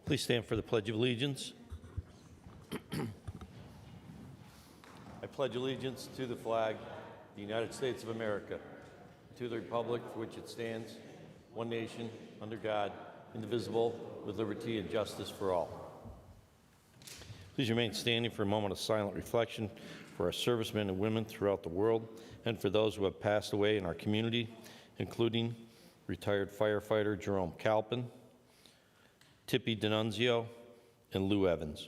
Please stand for the Pledge of Allegiance. I pledge allegiance to the flag of the United States of America, to the republic for which it stands, one nation, under God, indivisible, with liberty and justice for all. Please remain standing for a moment of silent reflection for our servicemen and women throughout the world and for those who have passed away in our community, including retired firefighter Jerome Calpin, Tippy D'Annunzio, and Lou Evans.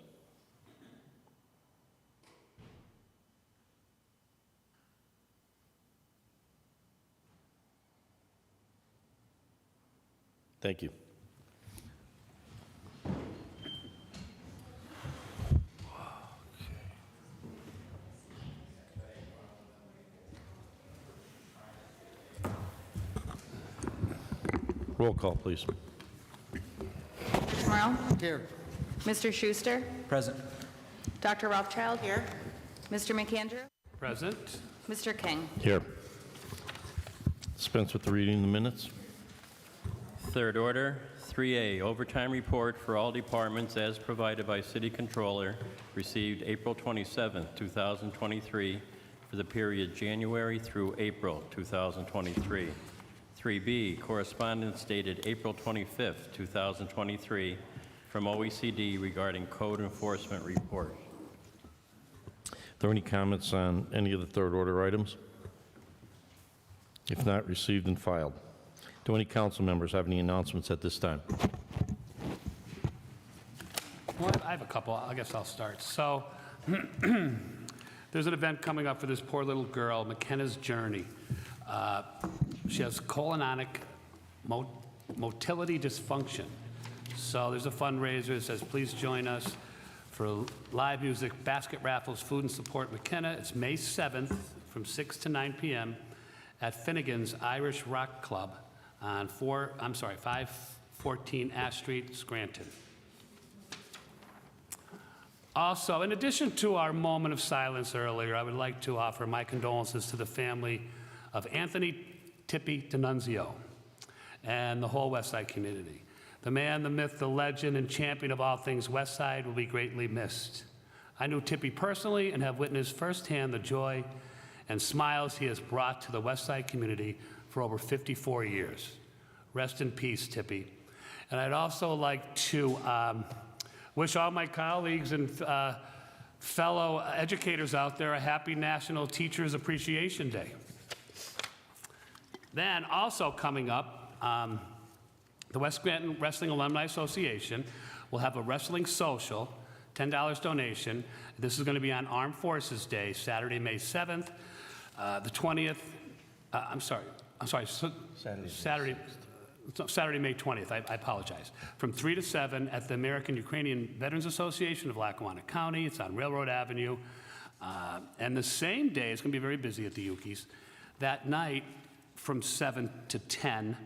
Thank you. Roll call, please. Smurl? Here. Mr. Schuster? Present. Dr. Rothchild? Here. Mr. McAndrew? Present. Mr. King? Here. Dispense with the reading of the minutes. Third order, 3A, overtime report for all departments as provided by City Controller, received April 27, 2023, for the period January through April 2023. 3B, correspondence dated April 25, 2023, from OECD regarding code enforcement report. Are there any comments on any of the third order items? If not, received and filed. Do any council members have any announcements at this time? Well, I have a couple. I guess I'll start. So there's an event coming up for this poor little girl, McKenna's Journey. She has colonic motility dysfunction. So there's a fundraiser that says, please join us for live music, basket raffles, food, and support McKenna. It's May 7th from 6 to 9 p.m. at Finnegan's Irish Rock Club on 514 Ash Street, Scranton. Also, in addition to our moment of silence earlier, I would like to offer my condolences to the family of Anthony Tippy D'Annunzio and the whole West Side community. The man, the myth, the legend, and champion of all things West Side will be greatly missed. I knew Tippy personally and have witnessed firsthand the joy and smiles he has brought to the West Side community for over 54 years. Rest in peace, Tippy. And I'd also like to wish all my colleagues and fellow educators out there a happy National Teachers Appreciation Day. Then also coming up, the West Scranton Wrestling Alumni Association will have a wrestling social, $10 donation. This is going to be on Armed Forces Day, Saturday, May 7th. The 20th, Saturday, May 20th, I apologize. From 3 to 7 at the American Ukrainian Veterans Association of Lackawanna County. It's on Railroad Avenue. And the same day, it's going to be very busy at the Ukis. That night, from 7 to 10,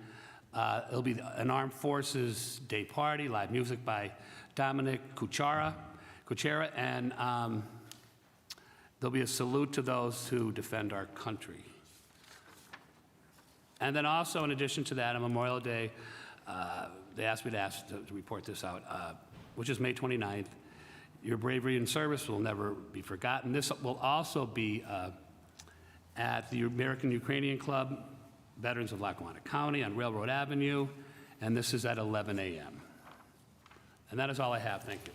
it'll be an Armed Forces Day party, live music by Dominic Kuchera, and there'll be a salute to those who defend our country. And then also, in addition to that, on Memorial Day, they asked me to report this out, which is May 29th. Your bravery and service will never be forgotten. This will also be at the American Ukrainian Club, Veterans of Lackawanna County on Railroad Avenue, and this is at 11 a.m. And that is all I have. Thank you.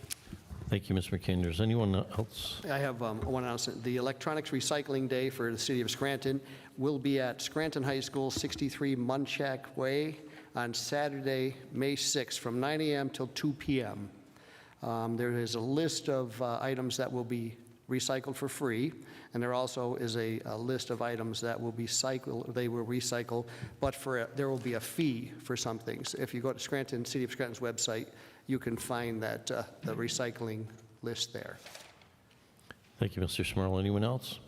Thank you, Mr. McAndrew. Is anyone else? I have one announcement. The Electronics Recycling Day for the City of Scranton will be at Scranton High School, 63 Munchak Way, on Saturday, May 6th, from 9 a.m. till 2 p.m. There is a list of items that will be recycled for free, and there also is a list of items that will be recycled, but there will be a fee for some things. If you go to City of Scranton's website, you can find that the recycling list there. Thank you, Mr. Smurl. Anyone else?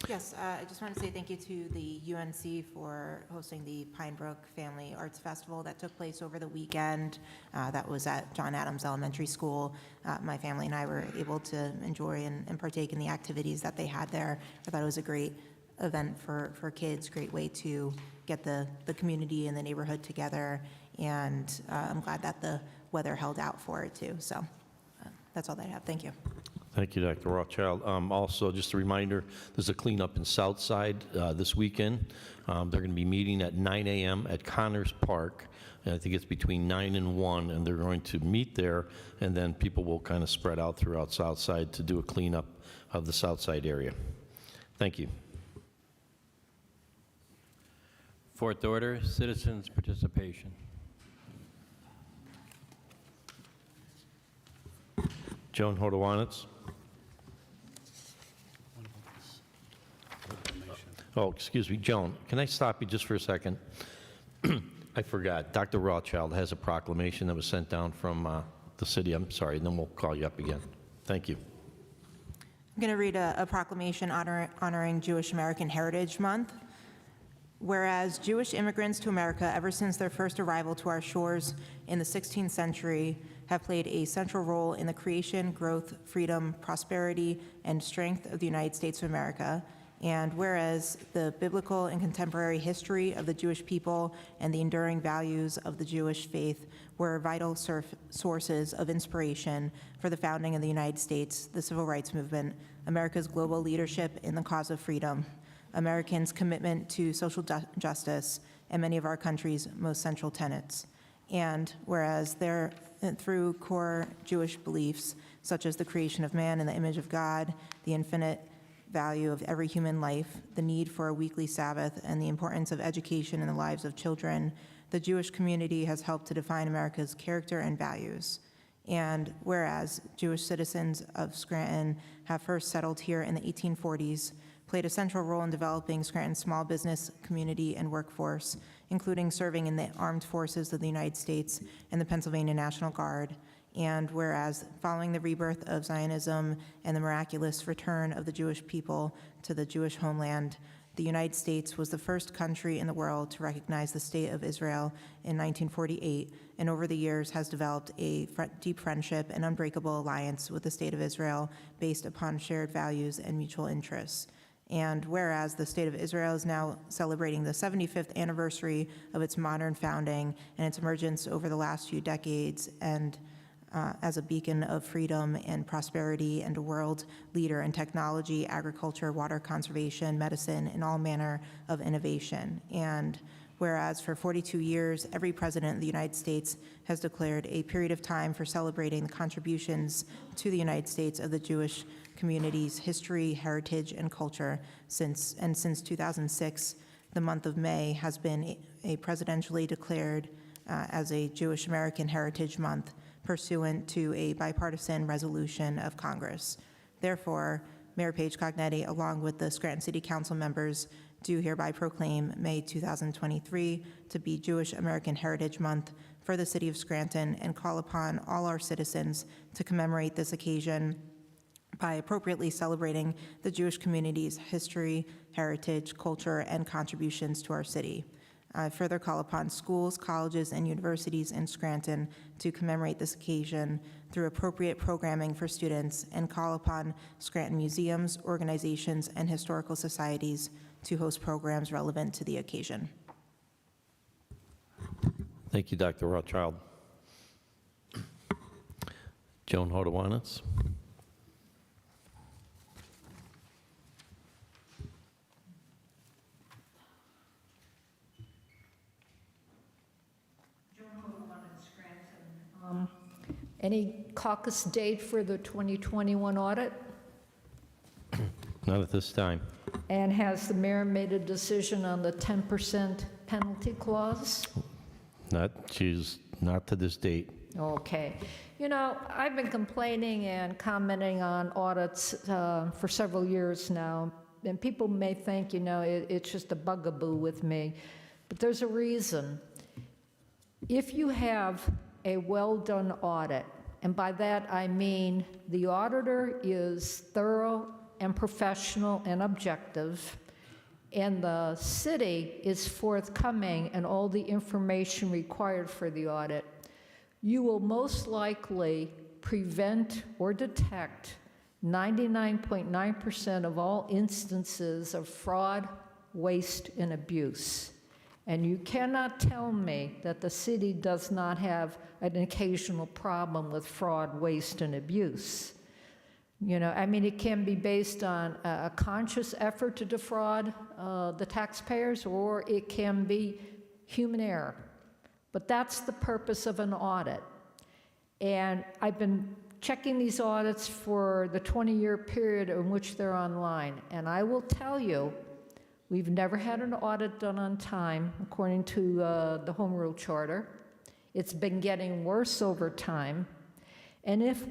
Yes, I just want to say thank you to the UNC for hosting the Pine Brook Family Arts Festival that took place over the weekend. That was at John Adams Elementary School. My family and I were able to enjoy and partake in the activities that they had there. I thought it was a great event for kids, great way to get the community and the neighborhood together, and I'm glad that the weather held out for it too. So that's all that I have. Thank you. Thank you, Dr. Rothschild. Also, just a reminder, there's a cleanup in Southside this weekend. They're going to be meeting at 9 a.m. at Connors Park, and I think it's between 9 and 1, and they're going to meet there, and then people will kind of spread out throughout Southside to do a cleanup of the Southside area. Thank you. Fourth order, citizens' participation. Joan Hodowanitz. Oh, excuse me, Joan, can I stop you just for a second? I forgot, Dr. Rothschild has a proclamation that was sent down from the city. I'm sorry, and then we'll call you up again. Thank you. I'm going to read a proclamation honoring Jewish American Heritage Month. Whereas Jewish immigrants to America, ever since their first arrival to our shores in the 16th century, have played a central role in the creation, growth, freedom, prosperity, and strength of the United States of America. And whereas the biblical and contemporary history of the Jewish people and the enduring values of the Jewish faith were vital sources of inspiration for the founding of the United States, the Civil Rights Movement, America's global leadership in the cause of freedom, Americans' commitment to social justice, and many of our country's most central tenets. And whereas through core Jewish beliefs, such as the creation of man in the image of God, the infinite value of every human life, the need for a weekly Sabbath, and the importance of education in the lives of children, the Jewish community has helped to define America's character and values. And whereas Jewish citizens of Scranton have first settled here in the 1840s, played a central role in developing Scranton's small business community and workforce, including serving in the armed forces of the United States and the Pennsylvania National Guard. And whereas following the rebirth of Zionism and the miraculous return of the Jewish people to the Jewish homeland, the United States was the first country in the world to recognize the State of Israel in 1948, and over the years has developed a deep friendship and unbreakable alliance with the State of Israel based upon shared values and mutual interests. And whereas the State of Israel is now celebrating the 75th anniversary of its modern founding and its emergence over the last few decades, and as a beacon of freedom and prosperity and a world leader in technology, agriculture, water conservation, medicine, and all manner of innovation. And whereas for 42 years, every president of the United States has declared a period of time for celebrating the contributions to the United States of the Jewish community's history, heritage, and culture since 2006, the month of May has been a presidentially declared as a Jewish American Heritage Month, pursuant to a bipartisan resolution of Congress. Therefore, Mayor Paige Cognetti, along with the Scranton City Council members, do hereby proclaim May 2023 to be Jewish American Heritage Month for the city of Scranton and call upon all our citizens to commemorate this occasion by appropriately celebrating the Jewish community's history, heritage, culture, and contributions to our city. I further call upon schools, colleges, and universities in Scranton to commemorate this occasion through appropriate programming for students, and call upon Scranton museums, organizations, and historical societies to host programs relevant to the occasion. Thank you, Dr. Rothschild. Joan Hodowanitz. Any caucus date for the 2021 audit? Not at this time. And has the mayor made a decision on the 10% penalty clause? She's not to this date. Okay. You know, I've been complaining and commenting on audits for several years now, and people may think, you know, it's just a bugaboo with me, but there's a reason. If you have a well-done audit, and by that I mean the auditor is thorough and professional and objective, and the city is forthcoming and all the information required for the audit, you will most likely prevent or detect 99.9% of all instances of fraud, waste, and abuse. And you cannot tell me that the city does not have an occasional problem with fraud, waste, and abuse. You know, I mean, it can be based on a conscious effort to defraud the taxpayers, or it can be human error. But that's the purpose of an audit. And I've been checking these audits for the 20-year period in which they're online. And I will tell you, we've never had an audit done on time, according to the Home Rule Charter. It's been getting worse over time. And if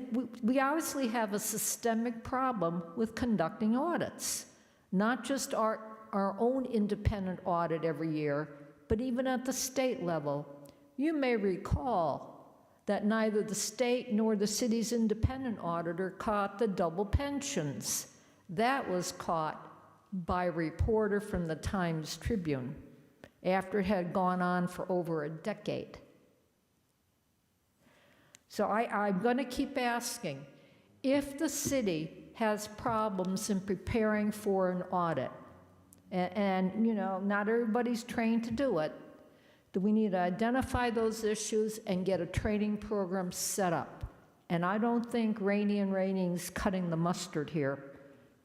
we obviously have a systemic problem with conducting audits, not just our own independent audit every year, but even at the state level. You may recall that neither the state nor the city's independent auditor caught the double pensions. That was caught by a reporter from the Times Tribune after it had gone on for over a decade. So I'm going to keep asking, if the city has problems in preparing for an audit, and you know, not everybody's trained to do it, do we need to identify those issues and get a training program set up? And I don't think Rainey and Rainey's cutting the mustard here.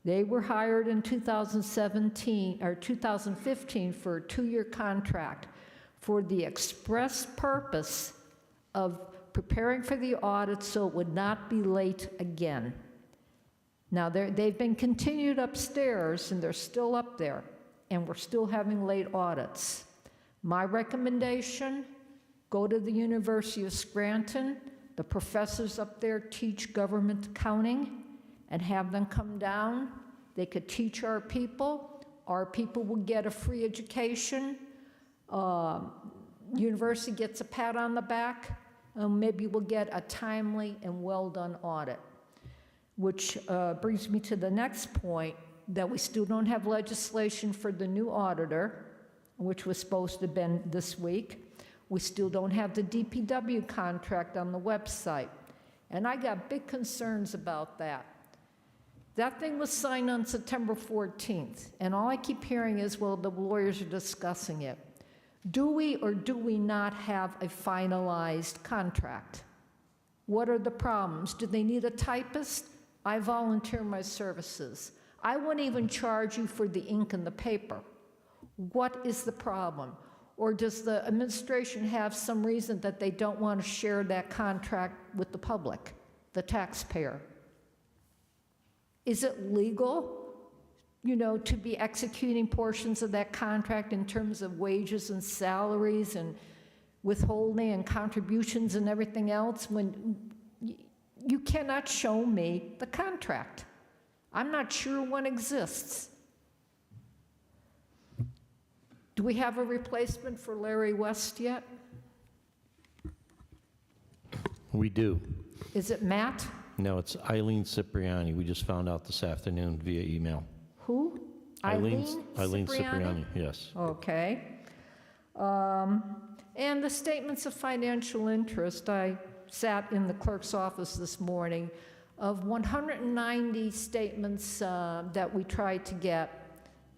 They were hired in 2017 or 2015 for a 2-year contract for the express purpose of preparing for the audit so it would not be late again. Now, they've been continued upstairs, and they're still up there, and we're still having late audits. My recommendation, go to the University of Scranton. The professors up there teach government accounting, and have them come down. They could teach our people. Our people will get a free education. University gets a pat on the back. Maybe we'll get a timely and well-done audit. Which brings me to the next point, that we still don't have legislation for the new auditor, which was supposed to have been this week. We still don't have the DPW contract on the website. And I got big concerns about that. That thing was signed on September 14th, and all I keep hearing is, well, the lawyers are discussing it. Do we or do we not have a finalized contract? What are the problems? Do they need a typist? I volunteer my services. I won't even charge you for the ink and the paper. What is the problem? Or does the administration have some reason that they don't want to share that contract with the public, the taxpayer? Is it legal, you know, to be executing portions of that contract in terms of wages and salaries and withholding and contributions and everything else when you cannot show me the contract? I'm not sure one exists. Do we have a replacement for Larry West yet? We do. Is it Matt? No, it's Eileen Cipriani. We just found out this afternoon via email. Who? Eileen Cipriani, yes. Okay. And the statements of financial interest, I sat in the clerk's office this morning. Of 190 statements that we tried to get,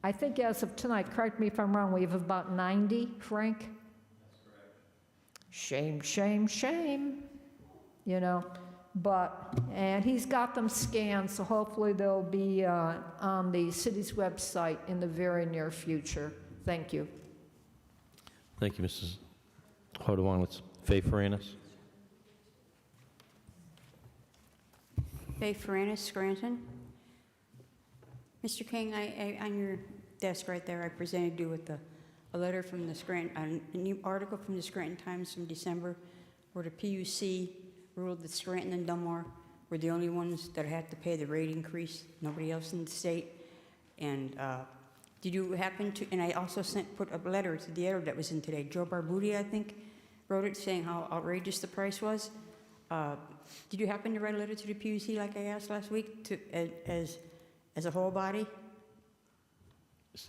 I think as of tonight, correct me if I'm wrong, we have about 90, Frank? That's correct. Shame, shame, shame, you know. And he's got them scanned, so hopefully they'll be on the city's website in the very near future. Thank you. Thank you, Mrs. Hodawanowitz. Faye Faranis. Faye Faranis, Scranton. Mr. King, on your desk right there, I presented you with a letter from the Scranton, a new article from the Scranton Times from December, where the PUC ruled that Scranton and Dunmore were the only ones that had to pay the rate increase, nobody else in the state. And did you happen to, and I also put a letter to the editor that was in today, Joe Barbuti, I think, wrote it saying how outrageous the price was. Did you happen to write a letter to the PUC like I asked last week as a whole body?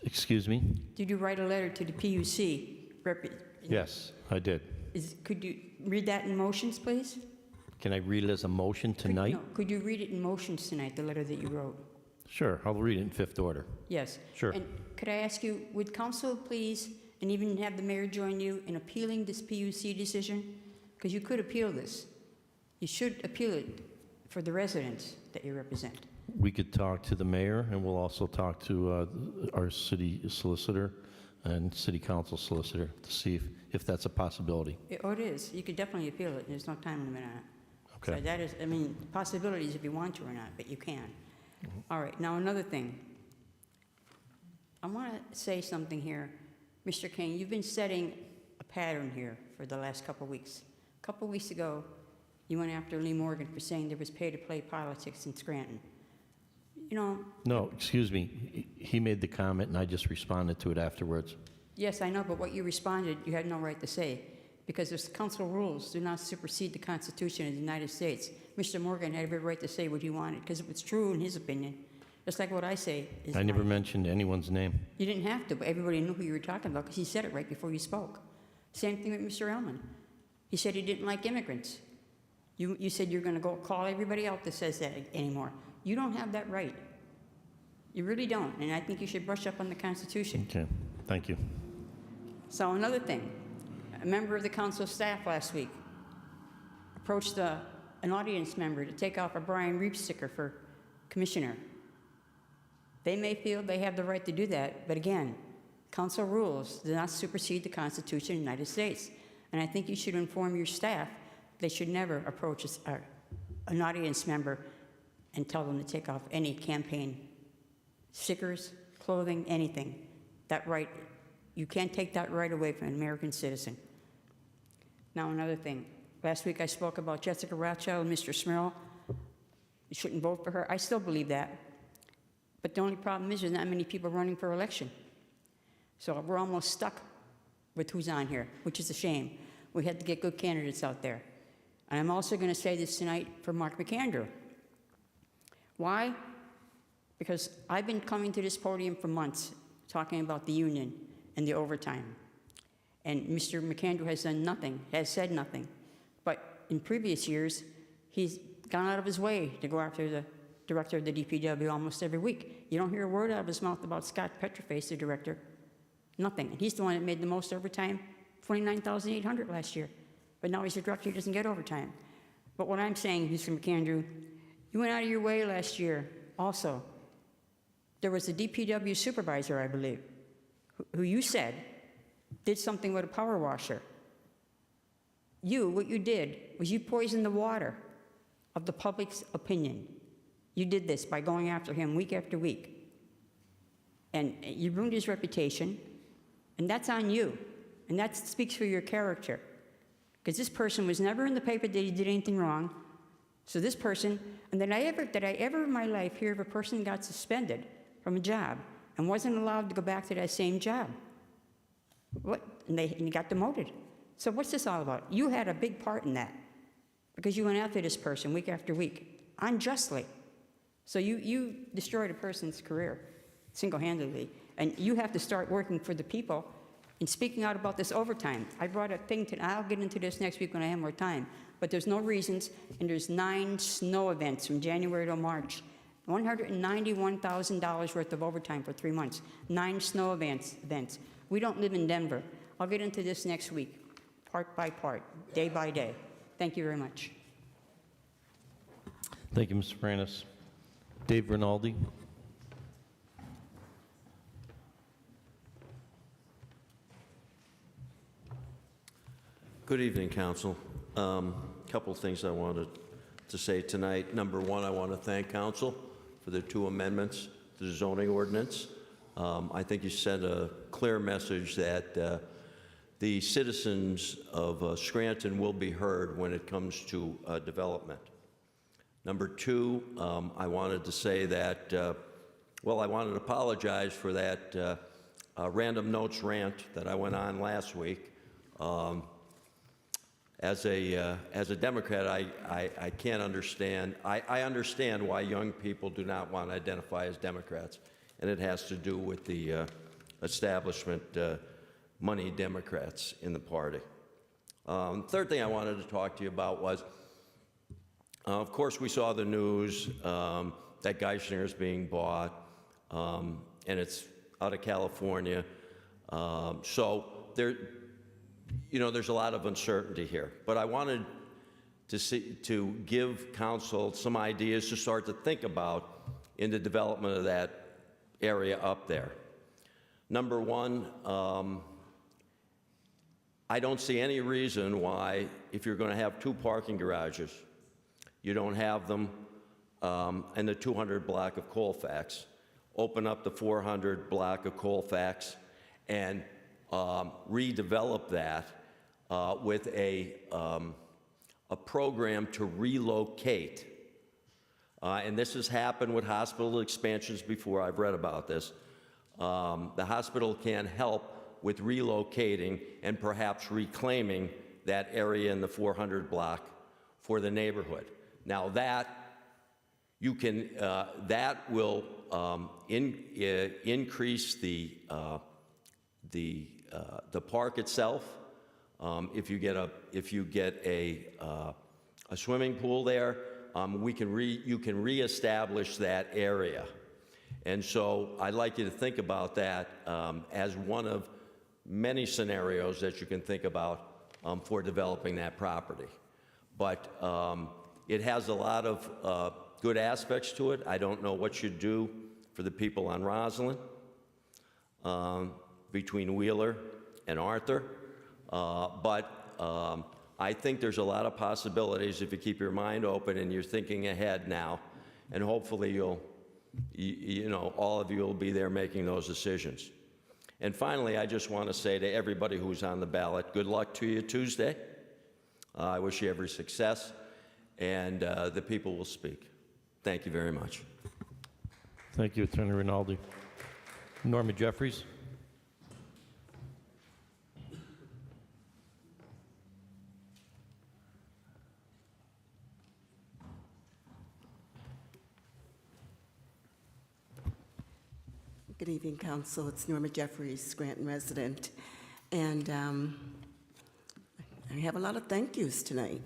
Excuse me? Did you write a letter to the PUC? Yes, I did. Could you read that in motions, please? Can I read it as a motion tonight? No, could you read it in motions tonight, the letter that you wrote? Sure, I'll read it in fifth order. Yes. Sure. And could I ask you, would council please, and even have the mayor join you in appealing this PUC decision? Because you could appeal this. You should appeal it for the residents that you represent. We could talk to the mayor, and we'll also talk to our city solicitor and city council solicitor to see if that's a possibility. Oh, it is. You could definitely appeal it. There's no time limit on it. Okay. So that is, I mean, possibilities if you want to or not, but you can. All right, now another thing. I want to say something here. Mr. King, you've been setting a pattern here for the last couple of weeks. A couple of weeks ago, you went after Lee Morgan for saying there was pay-to-play politics in Scranton. You know, No, excuse me. He made the comment, and I just responded to it afterwards. yes, I know, but what you responded, you had no right to say, because the council rules do not supersede the Constitution of the United States. Mr. Morgan had every right to say what he wanted, because it was true in his opinion. Just like what I say is I never right. mentioned anyone's name. You didn't have to, but everybody knew who you were talking about, because he said it right before you spoke. Same thing with Mr. Ellman. He said he didn't like immigrants. You said you're going to go call everybody out that says that anymore. You don't have that right. You really don't, and I think you should brush up on the Constitution. Okay, thank you. So another thing, a member of the council staff last week approached an audience member to take off a Brian Reap sticker for commissioner. They may feel they have the right to do that, but again, council rules do not supersede the Constitution of the United States. And I think you should inform your staff they should never approach an audience member and tell them to take off any campaign stickers, clothing, anything. That right, you can't take that right away from an American citizen. Now, another thing. Last week I spoke about Jessica Rothchild and Mr. Smurl. You shouldn't vote for her. I still believe that. But the only problem is there's not many people running for election. So we're almost stuck with who's on here, which is a shame. We had to get good candidates out there. And I'm also going to say this tonight for Mark McAndrew. Why? Because I've been coming to this podium for months talking about the union and the overtime. And Mr. McAndrew has done nothing, has said nothing. But in previous years, he's gone out of his way to go after the director of the DPW almost every week. You don't hear a word out of his mouth about Scott Petroface, the director. Nothing. And he's the one that made the most overtime, $29,800 last year. But now he's the director, he doesn't get overtime. But what I'm saying, Mr. McAndrew, you went out of your way last year also. There was a DPW supervisor, I believe, who you said did something with a power washer. What you did was you poisoned the water of the public's opinion. You did this by going after him week after week. And you ruined his reputation, and that's on you. And that speaks for your character. Because this person was never in the paper that he did anything wrong. So this person, and did I ever in my life hear of a person who got suspended from a job and wasn't allowed to go back to that same job? What? And he got demoted. So what's this all about? You had a big part in that because you went after this person week after week, unjustly. So you destroyed a person's career single-handedly, and you have to start working for the people and speaking out about this overtime. I brought a thing to, I'll get into this next week when I have more time, but there's no reasons, and there's 9 snow events from January to March, $191,000 worth of overtime for 3 months, 9 snow events. We don't live in Denver. I'll get into this next week, part by part, day by day. Thank you very much. Thank you, Mr. Pranis. Dave Rinaldi. Good evening, Council. Couple of things I wanted to say tonight. Number one, I want to thank Council for their 2 amendments to the zoning ordinance. I think you sent a clear message that the citizens of Scranton will be heard when it comes to development. Number 2, I wanted to say that, I wanted to apologize for that random notes rant that I went on last week. As a Democrat, I can't understand. I understand why young people do not want to identify as Democrats, and it has to do with the establishment money Democrats in the party. Third thing I wanted to talk to you about was Of course, we saw the news that Geisinger is being bought, and it's out of California. So there, there's a lot of uncertainty here. But I wanted to give council some ideas to start to think about in the development of that area up there. Number one, I don't see any reason why, if you're going to have 2 parking garages, you don't have them in the 200 block of Colfax. Open up the 400 block of Colfax and redevelop that with a program to relocate. And this has happened with hospital expansions before. I've read about this. The hospital can help with relocating and perhaps reclaiming that area in the 400 block for the neighborhood. Now that you can, that will increase the park itself. If you get a swimming pool there, you can reestablish that area. And so I'd like you to think about that as one of many scenarios that you can think about for developing that property. But it has a lot of good aspects to it. I don't know what you do for the people on Roslyn between Wheeler and Arthur, but I think there's a lot of possibilities if you keep your mind open and you're thinking ahead now, and hopefully all of you will be there making those decisions. And finally, I just want to say to everybody who's on the ballot, good luck to you Tuesday. I wish you every success, and the people will speak. Thank you very much. Thank you, Attorney Rinaldi. Norma Jeffries. Good evening, Council. It's Norma Jeffries, Scranton resident. And I have a lot of thank yous tonight.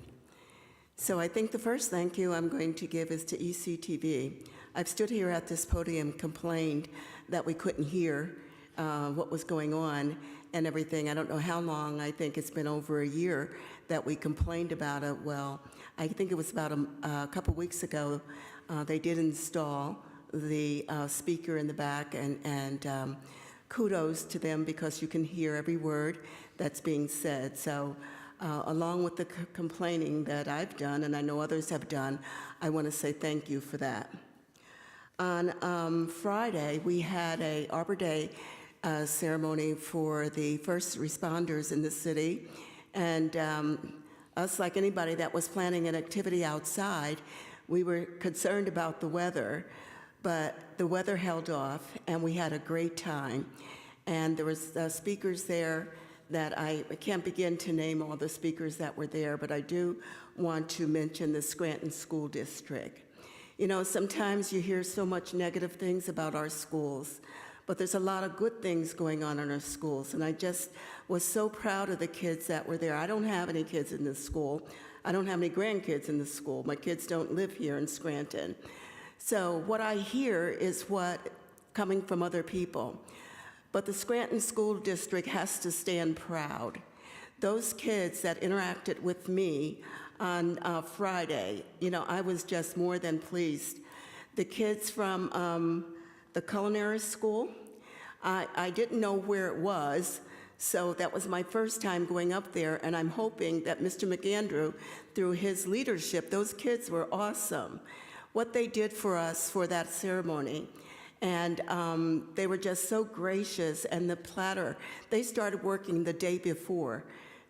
So I think the first thank you I'm going to give is to ECTV. I've stood here at this podium, complained that we couldn't hear what was going on and everything. I don't know how long. I think it's been over a year that we complained about it. Well, I think it was about a couple weeks ago, they did install the speaker in the back, and kudos to them because you can hear every word that's being said. So along with the complaining that I've done, and I know others have done, I want to say thank you for that. On Friday, we had a Arbor Day ceremony for the first responders in the city, and us, like anybody that was planning an activity outside, we were concerned about the weather. But the weather held off, and we had a great time. And there was speakers there that I can't begin to name all the speakers that were there, but I do want to mention the Scranton School District. You know, sometimes you hear so much negative things about our schools, but there's a lot of good things going on in our schools, and I just was so proud of the kids that were there. I don't have any kids in this school. I don't have any grandkids in the school. My kids don't live here in Scranton. So what I hear is what coming from other people. But the Scranton School District has to stand proud. Those kids that interacted with me on Friday, you know, I was just more than pleased. The kids from the culinary school, I didn't know where it was, so that was my first time going up there, and I'm hoping that Mr. McAndrew, through his leadership, those kids were awesome. What they did for us for that ceremony, and they were just so gracious, and the platter, they started working the day before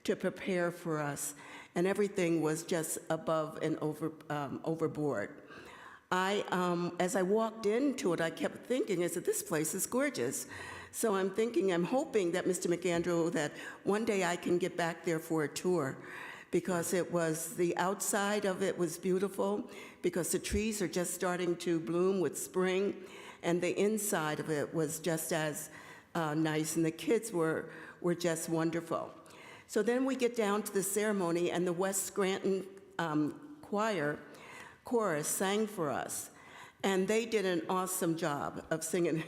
to prepare for us, and everything was just above and overboard. As I walked into it, I kept thinking, I said, this place is gorgeous. So I'm hoping that Mr. McAndrew, that one day I can get back there for a tour, because the outside of it was beautiful, because the trees are just starting to bloom with spring, and the inside of it was just as nice, and the kids were just wonderful. So then we get down to the ceremony, and the West Scranton choir chorus sang for us, and they did an awesome job of singing.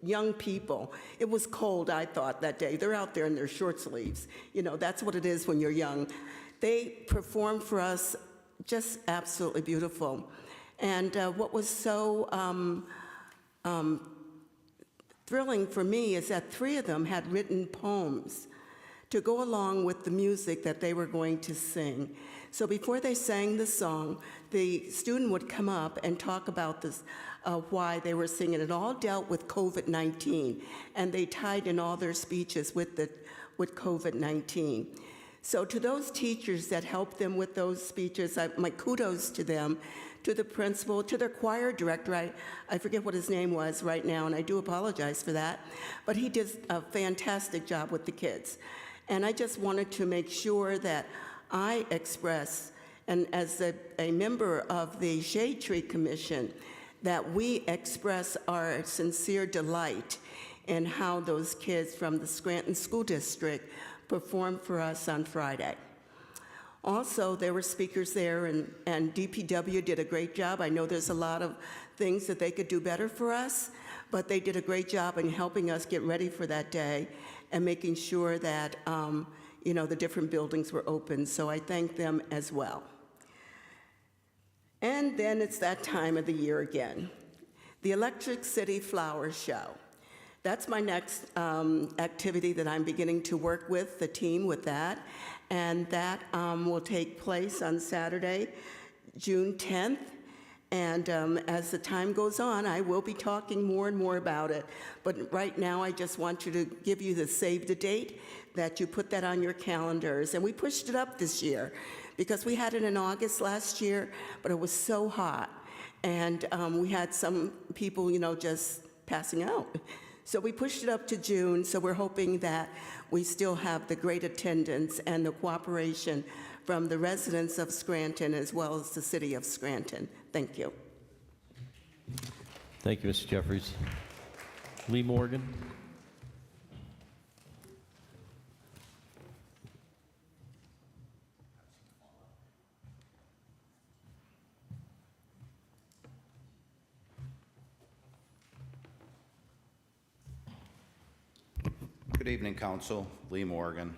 Young people. It was cold, I thought, that day. They're out there in their short sleeves. You know, that's what it is when you're young. They performed for us just absolutely beautiful. And what was so thrilling for me is that 3 of them had written poems to go along with the music that they were going to sing. So before they sang the song, the student would come up and talk about this, why they were singing. It all dealt with COVID-19, and they tied in all their speeches with COVID-19. So to those teachers that helped them with those speeches, my kudos to them, to the principal, to their choir director. I forget what his name was right now, and I do apologize for that, but he did a fantastic job with the kids. And I just wanted to make sure that I express, and as a member of the Shade Tree Commission, that we express our sincere delight in how those kids from the Scranton School District performed for us on Friday. Also, there were speakers there, and DPW did a great job. I know there's a lot of things that they could do better for us, but they did a great job in helping us get ready for that day and making sure that you know, the different buildings were open. So I thank them as well. And then it's that time of the year again, the Electric City Flower Show. That's my next activity that I'm beginning to work with the team with that. And that will take place on Saturday, June 10th. And as the time goes on, I will be talking more and more about it. But right now, I just want you to give you the save the date, that you put that on your calendars. And we pushed it up this year because we had it in August last year, but it was so hot. And we had some people, you know, just passing out. So we pushed it up to June, so we're hoping that we still have the great attendance and the cooperation from the residents of Scranton as well as the city of Scranton. Thank you. Thank you, Mr. Jeffries. Lee Morgan. Good evening, Council. Lee Morgan.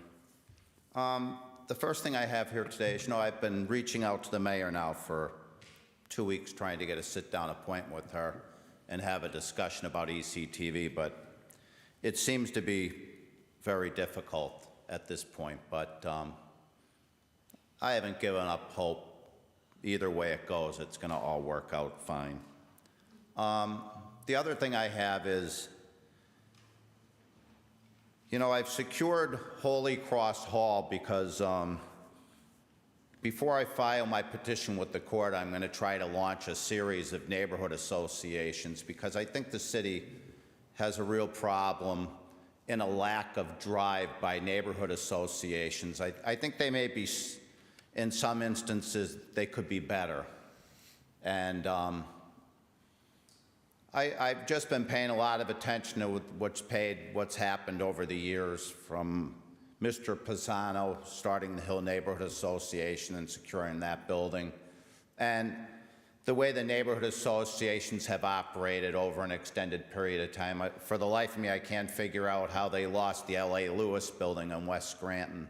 The first thing I have here today is, you know, I've been reaching out to the mayor now for 2 weeks trying to get a sit-down appointment with her and have a discussion about ECTV, but it seems to be very difficult at this point. But I haven't given up hope. Either way it goes, it's going to all work out fine. The other thing I have is, you know, I've secured Holy Cross Hall because before I file my petition with the court, I'm going to try to launch a series of neighborhood associations because I think the city has a real problem in a lack of drive by neighborhood associations. I think they may be, in some instances, they could be better. And I've just been paying a lot of attention to what's happened over the years, from Mr. Pisano starting the Hill Neighborhood Association and securing that building, and the way the neighborhood associations have operated over an extended period of time. For the life of me, I can't figure out how they lost the L.A. Lewis building in West Scranton.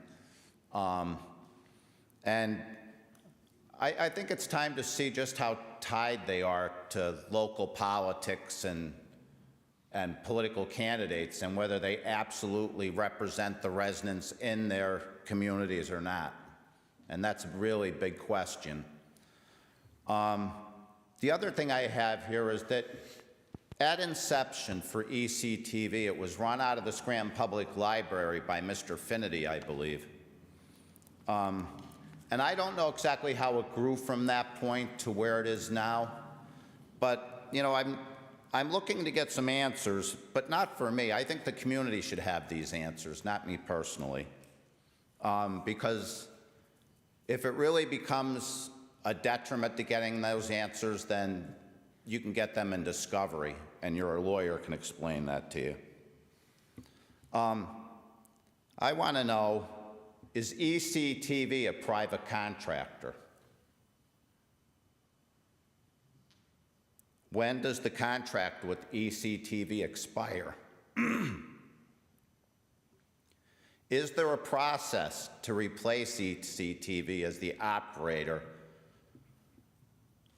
And I think it's time to see just how tied they are to local politics and political candidates, and whether they absolutely represent the residents in their communities or not. And that's a really big question. The other thing I have here is that at inception for ECTV, it was run out of the Scranton Public Library by Mr. Finity, I believe. And I don't know exactly how it grew from that point to where it is now, but you know, I'm looking to get some answers, but not for me. I think the community should have these answers, not me personally, because if it really becomes a detriment to getting those answers, then you can get them in discovery, and your lawyer can explain that to you. I want to know, is ECTV a private contractor? When does the contract with ECTV expire? Is there a process to replace ECTV as the operator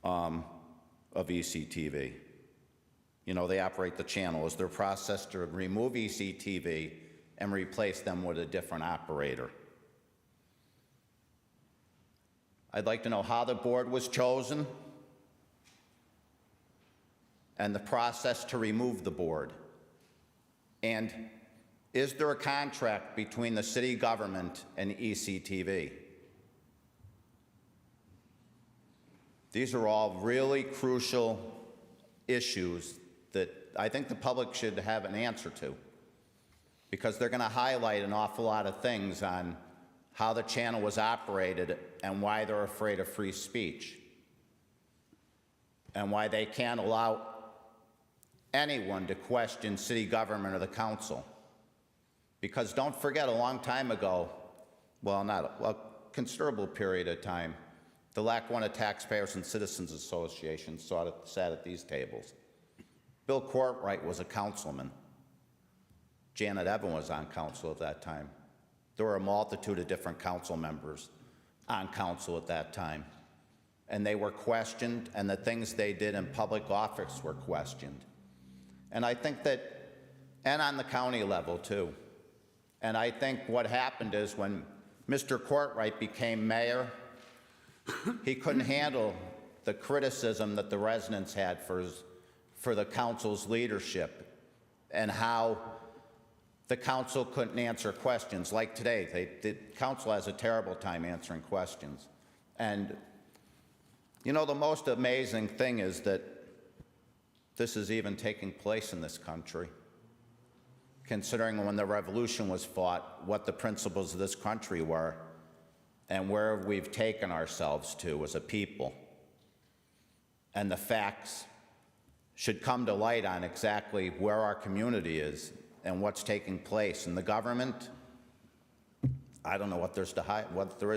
of ECTV? You know, they operate the channel. Is there a process to remove ECTV and replace them with a different operator? I'd like to know how the board was chosen and the process to remove the board. And is there a contract between the city government and ECTV? These are all really crucial issues that I think the public should have an answer to, because they're going to highlight an awful lot of things on how the channel was operated and why they're afraid of free speech and why they can't allow anyone to question city government or the council. Because don't forget, a long time ago, well, not a considerable period of time, the Lackawanna Taxpayers and Citizens Association sat at these tables. Bill Courtwright was a councilman. Janet Evans was on council at that time. There were a multitude of different council members on council at that time. And they were questioned, and the things they did in public office were questioned. And I think that, and on the county level too. And I think what happened is when Mr. Courtwright became mayor, he couldn't handle the criticism that the residents had for the council's leadership and how the council couldn't answer questions. Like today, the council has a terrible time answering questions. And you know, the most amazing thing is that this is even taking place in this country, considering when the revolution was fought, what the principles of this country were, and where we've taken ourselves to as a people. And the facts should come to light on exactly where our community is and what's taking place. And the government, I don't know what there is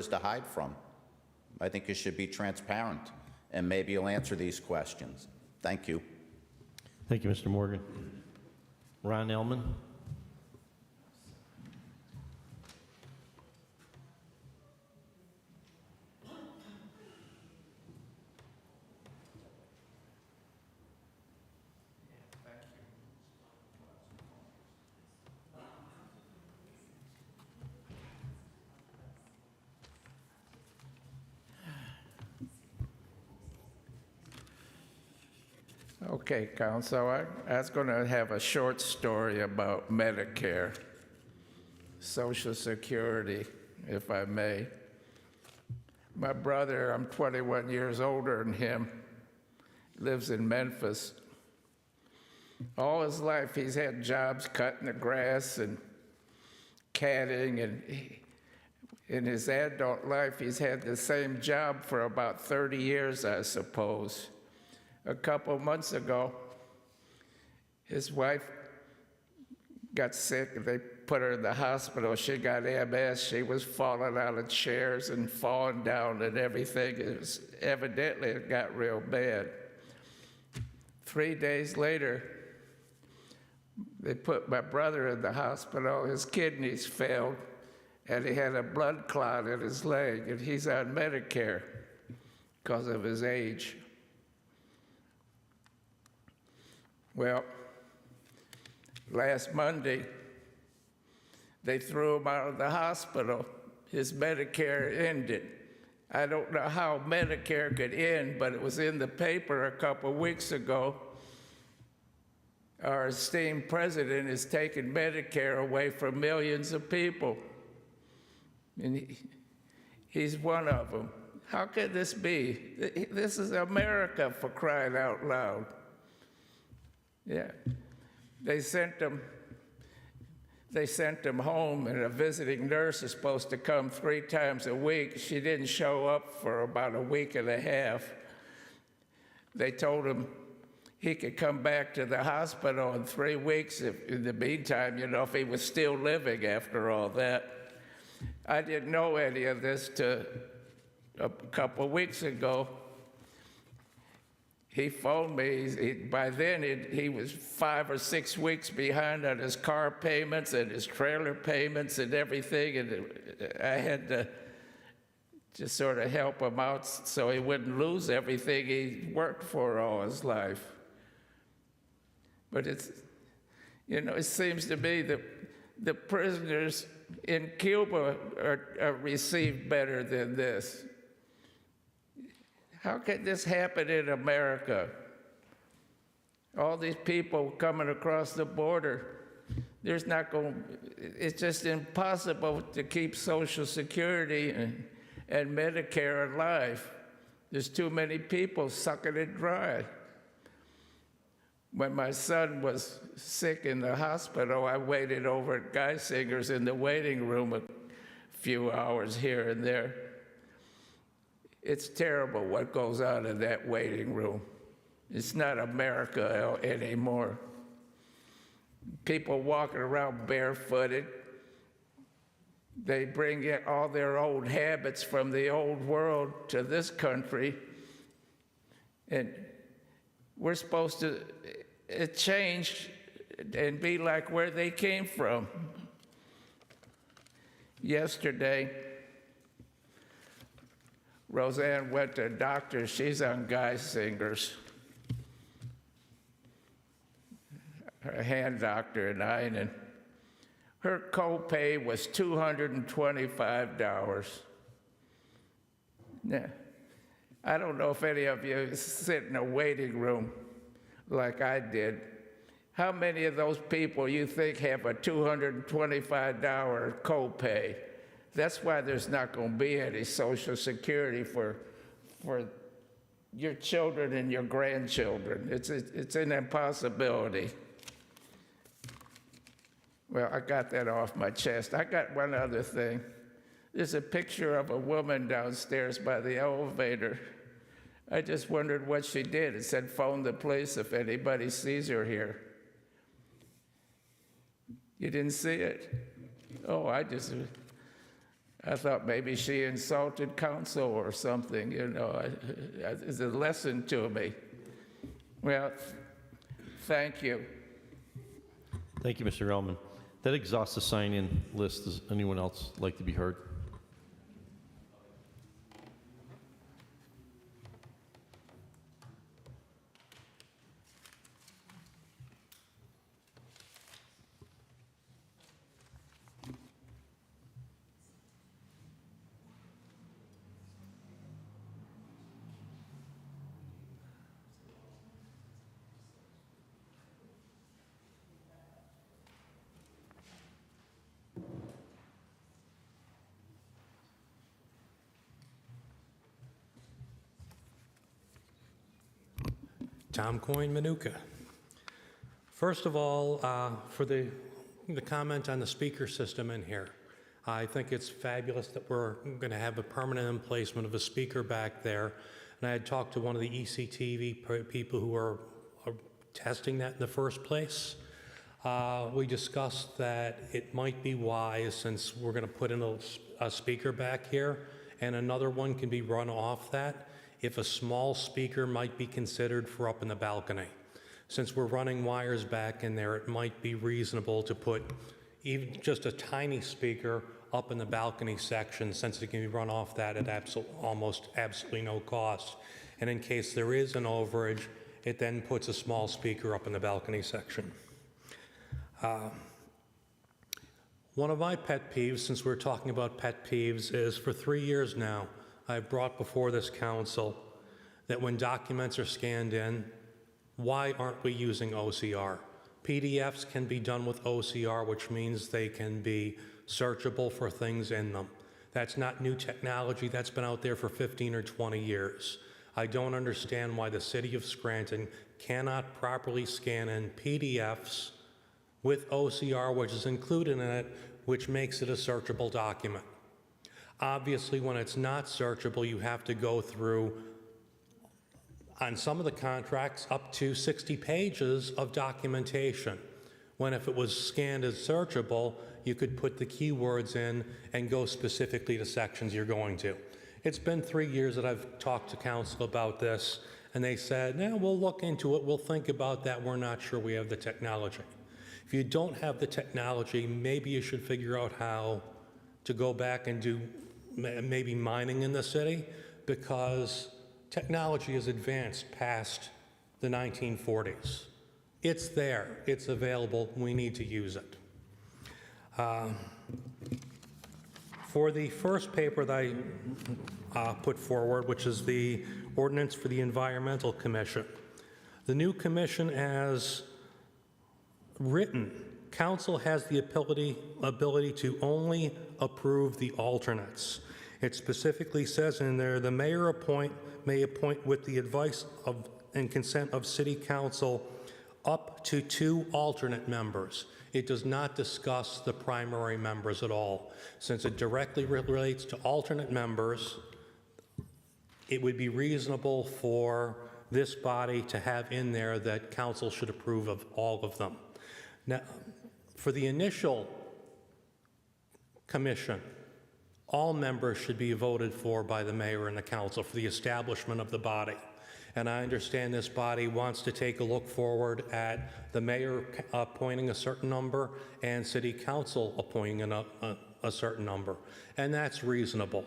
to hide from. I think it should be transparent, and maybe you'll answer these questions. Thank you. Thank you, Mr. Morgan. Ron Ellman. Okay, Council, I was going to have a short story about Medicare, Social Security, if I may. My brother, I'm 21 years older than him, lives in Memphis. All his life, he's had jobs cutting the grass and catting, and in his adult life, he's had the same job for about 30 years, I suppose. A couple months ago, his wife got sick. They put her in the hospital. She got MS. She was falling out of chairs and falling down and everything. Evidently, it got real bad. 3 days later, they put my brother in the hospital. His kidneys failed, and he had a blood clot in his leg, and he's on Medicare because of his age. Well, last Monday, they threw him out of the hospital. His Medicare ended. I don't know how Medicare could end, but it was in the paper a couple weeks ago. Our esteemed president is taking Medicare away from millions of people. And he's one of them. How could this be? This is America, for crying out loud. Yeah, they sent him home, and a visiting nurse is supposed to come 3 times a week. She didn't show up for about a week and a half. They told him he could come back to the hospital in 3 weeks if, in the meantime, you know, if he was still living after all that. I didn't know any of this till a couple weeks ago. he phoned me. By then, he was 5 or 6 weeks behind on his car payments and his trailer payments and everything, and I had to just sort of help him out so he wouldn't lose everything he worked for all his life. But it's, you know, it seems to me that the prisoners in Cuba are received better than this. How can this happen in America? All these people coming across the border, it's just impossible to keep Social Security and Medicare alive. There's too many people sucking it dry. When my son was sick in the hospital, I waited over at Geisinger's in the waiting room a few hours here and there. It's terrible what goes on in that waiting room. It's not America anymore. People walking around barefooted. They bring in all their old habits from the old world to this country. And we're supposed to change and be like where they came from. Yesterday, Roseanne went to a doctor. She's on Geisinger's, her hand doctor in Einen. Her copay was $225. Now, I don't know if any of you sit in a waiting room like I did. How many of those people you think have a $225 copay? That's why there's not going to be any Social Security for your children and your grandchildren. It's an impossibility. Well, I got that off my chest. I got one other thing. There's a picture of a woman downstairs by the elevator. I just wondered what she did. It said, phone the police if anybody sees her here. You didn't see it? Oh, I thought maybe she insulted counsel or something, you know. It's a lesson to me. Well, thank you. Thank you, Mr. Ellman. That exhausts the sign-in list. Does anyone else like to be heard? Tom Coyne, Manuka. First of all, for the comment on the speaker system in here, I think it's fabulous that we're going to have a permanent emplacement of a speaker back there. And I had talked to one of the ECTV people who are testing that in the first place. We discussed that it might be wise, since we're going to put in a speaker back here, and another one can be run off that, if a small speaker might be considered for up in the balcony. Since we're running wires back in there, it might be reasonable to put even just a tiny speaker up in the balcony section, since it can be run off that at almost absolutely no cost. And in case there is an overage, it then puts a small speaker up in the balcony section. One of my pet peeves, since we're talking about pet peeves, is for 3 years now, I've brought before this council that when documents are scanned in, why aren't we using OCR? PDFs can be done with OCR, which means they can be searchable for things in them. That's not new technology. That's been out there for 15 or 20 years. I don't understand why the city of Scranton cannot properly scan in PDFs with OCR, which is included in it, which makes it a searchable document. Obviously, when it's not searchable, you have to go through, on some of the contracts, up to 60 pages of documentation. When if it was scanned as searchable, you could put the keywords in and go specifically to sections you're going to. It's been 3 years that I've talked to council about this, And they said, "No, we'll look into it, we'll think about that, we're not sure we have the technology." If you don't have the technology, maybe you should figure out how to go back and do maybe mining in the city, because technology has advanced past the 1940s. It's there, it's available, we need to use it. For the first paper that I put forward, which is the ordinance for the Environmental Commission, the new commission as written, council has the ability to only approve the alternates. It specifically says in there, the mayor may appoint with the advice of and consent of city council up to 2 alternate members. It does not discuss the primary members at all. Since it directly relates to alternate members, it would be reasonable for this body to have in there that council should approve of all of them. Now, for the initial commission, all members should be voted for by the mayor and the council for the establishment of the body. And I understand this body wants to take a look forward at the mayor appointing a certain number and city council appointing a certain number. And that's reasonable.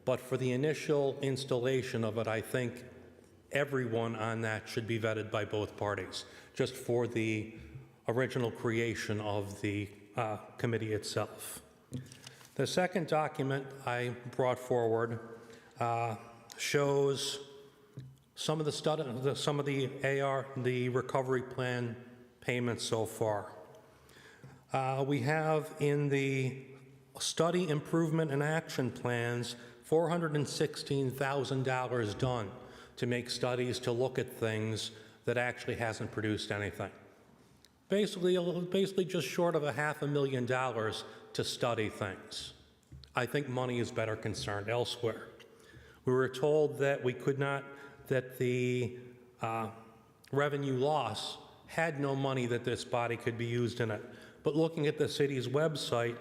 But for the initial installation of it, I think everyone on that should be vetted by both parties, just for the original creation of the committee itself. The second document I brought forward shows some of the recovery plan payments so far. We have in the study improvement and action plans $416,000 done to make studies to look at things that actually hasn't produced anything. Basically just short of $500,000 to study things. I think money is better concerned elsewhere. We were told that we could not, that the revenue loss had no money that this body could be used in it. But looking at the city's website,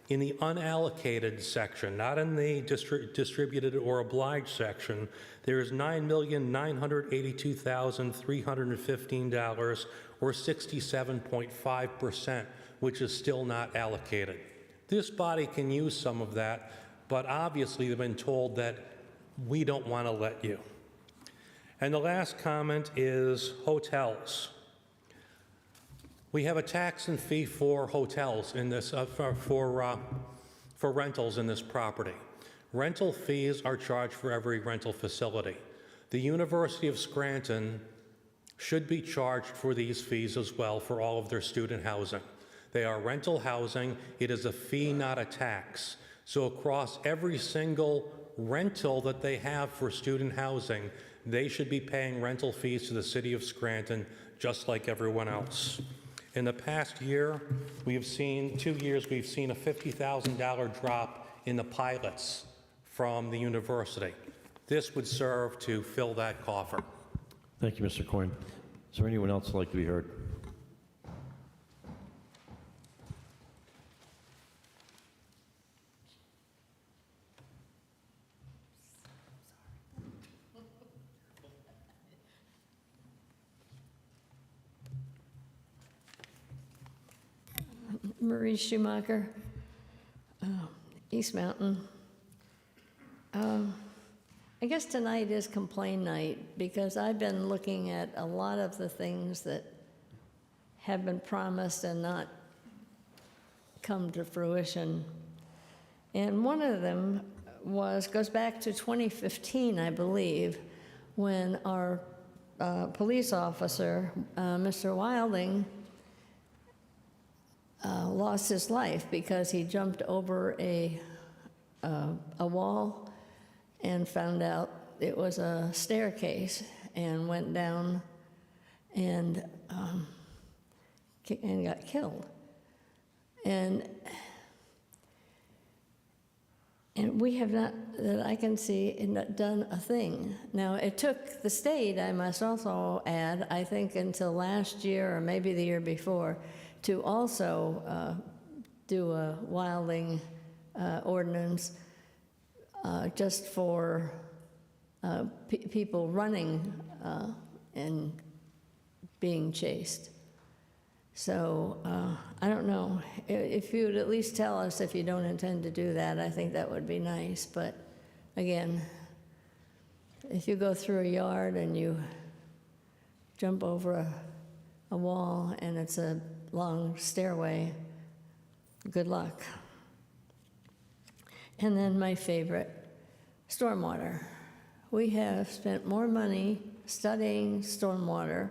in the unallocated section, not in the distributed or obliged section, there is $9,982,315, or 67.5%, which is still not allocated. This body can use some of that, but obviously they've been told that we don't want to let you. And the last comment is hotels. We have a tax and fee for hotels in this, for rentals in this property. Rental fees are charged for every rental facility. The University of Scranton should be charged for these fees as well for all of their student housing. They are rental housing. It is a fee, not a tax. So across every single rental that they have for student housing, they should be paying rental fees to the city of Scranton just like everyone else. In the past year, we have seen, 2 years, we've seen a $50,000 drop in the pilots from the university. This would serve to fill that coffer. Thank you, Mr. Coyne. Is there anyone else who'd like to be heard? Marie Schumacher, East Mountain. I guess tonight is complaint night because I've been looking at a lot of the things that have been promised and not come to fruition. And one of them goes back to 2015, I believe, when our police officer, Mr. Wilding, lost his life because he jumped over a wall and found out it was a staircase and went down and got killed. And we have not, that I can see, done a thing. Now, it took the state, I must also add, I think until last year or maybe the year before, to also do a wilding ordinance just for people running and being chased. So I don't know. If you would at least tell us if you don't intend to do that, I think that would be nice. But again, if you go through a yard and you jump over a wall and it's a long stairway, good luck. And then my favorite, stormwater. We have spent more money studying stormwater.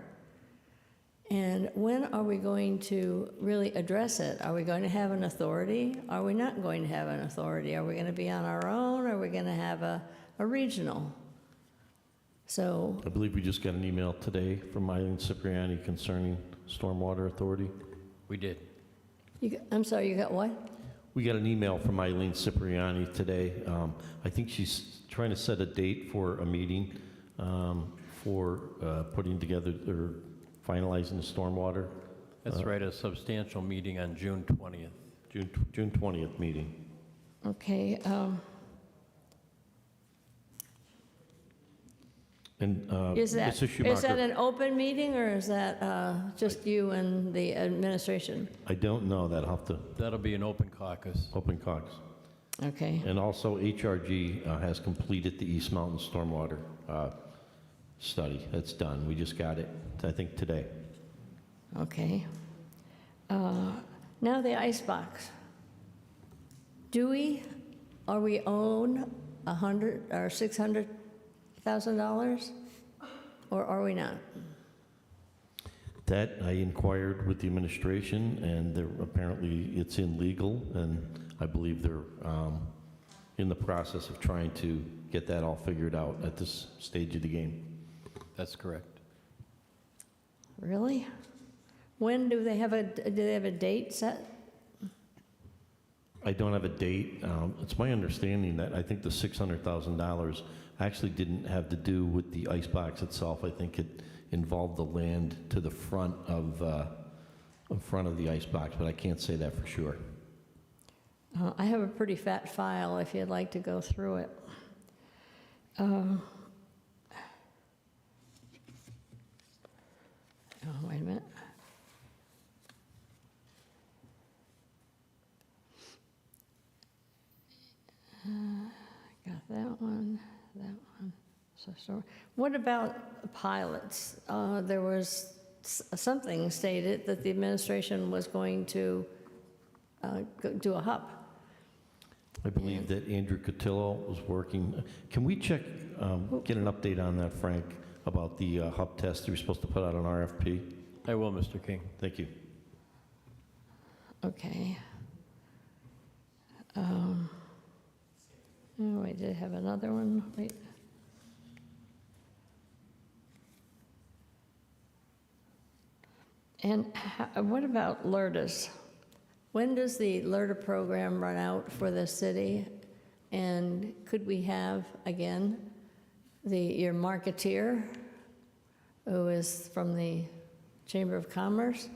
And when are we going to really address it? Are we going to have an authority? Are we not going to have an authority? Are we going to be on our own? Or are we going to have a regional? So I believe we just got an email today from Eileen Cipriani concerning Stormwater Authority. We did. I'm sorry, you got what? We got an email from Eileen Cipriani today. I think she's trying to set a date for a meeting for putting together or finalizing the stormwater. That's right, a substantial meeting on June 20th. June 20th meeting. Okay. And Is that Mrs. Schumacher, an open meeting, or is that just you and the administration? I don't know that. I'll have to That'll be an open caucus. open caucus. Okay. And also HRG has completed the East Mountain Stormwater study. That's done. We just got it, I think, today. Okay. Now the ice box. Are we own $100 or $600,000, or are we not? That I inquired with the administration, and apparently it's in legal, and I believe they're in the process of trying to get that all figured out at this stage of the game. That's correct. Really? When do they have a date set? I don't have a date. It's my understanding that I think the $600,000 actually didn't have to do with the icebox itself. I think it involved the land to the front of the icebox, but I can't say that for sure. I have a pretty fat file if you'd like to go through it. Oh, wait a minute. Got that one. So, what about pilots? There was something stated that the administration was going to do a hub. I believe that Andrew Cotillo was working. Can we check, get an update on that, Frank, about the hub test you were supposed to put out an RFP? I will, Mr. King. Thank you. Okay. Oh, I did have another one. Wait. And what about LERTAs? When does the LERTA program run out for the city? And could we have, again, your marketeer, who is from the Chamber of Commerce,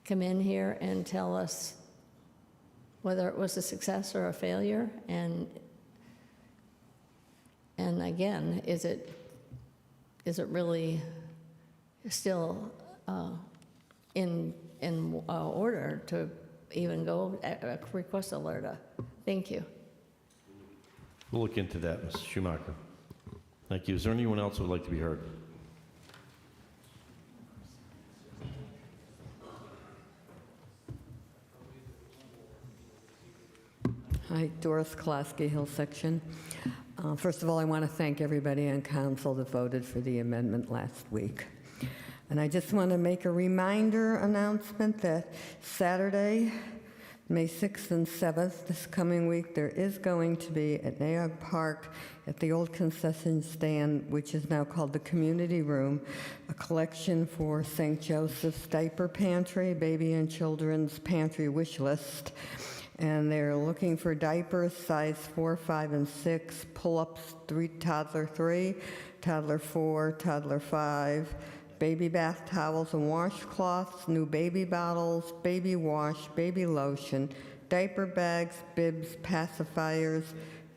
come in here and tell us whether it was a success or a failure? And again, is it really still in order to even go request a LERTA? Thank you. We'll look into that, Mrs. Schumacher. Thank you. Is there anyone else who would like to be heard? Hi, Doris Klasky, Hill Section. First of all, I want to thank everybody on council that voted for the amendment last week. And I just want to make a reminder announcement that Saturday, May 6th and 7th, this coming week, there is going to be at Naog Park at the old concession stand, which is now called the Community Room, a collection for St. Joseph's Diaper Pantry, Baby and Children's Pantry Wish List. And they're looking for diapers size 4, 5, and 6, pull-ups toddler 3, toddler 4, toddler 5, baby bath towels and washcloths, new baby bottles, baby wash, baby lotion, diaper bags, bibs, pacifiers,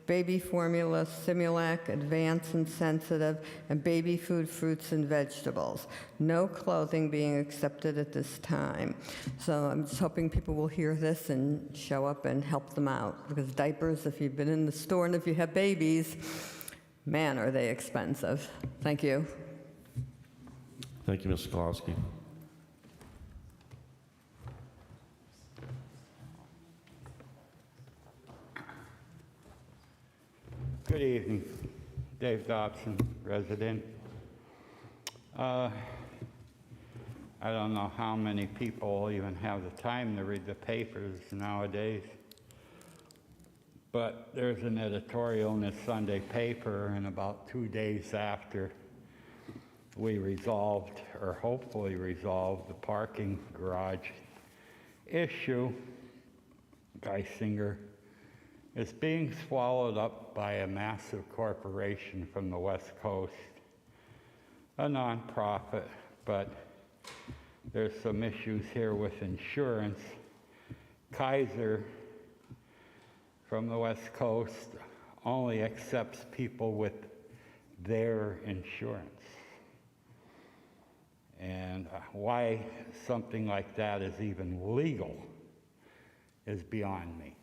baby formula, Similac, Advanced and Sensitive, and baby food, fruits, and vegetables. No clothing being accepted at this time. So I'm just hoping people will hear this and show up and help them out, because diapers, if you've been in the store and if you have babies, man, are they expensive. Thank you. Thank you, Ms. Skolowski. Good evening. Dave Dobson, resident. I don't know how many people even have the time to read the papers nowadays, but there's an editorial in the Sunday paper, and about 2 days after we resolved, or hopefully resolved, the parking garage issue, Geisinger is being swallowed up by a massive corporation from the West Coast, a nonprofit, but there's some issues here with insurance. Kaiser from the West Coast only accepts people with their insurance. And why something like that is even legal is beyond me.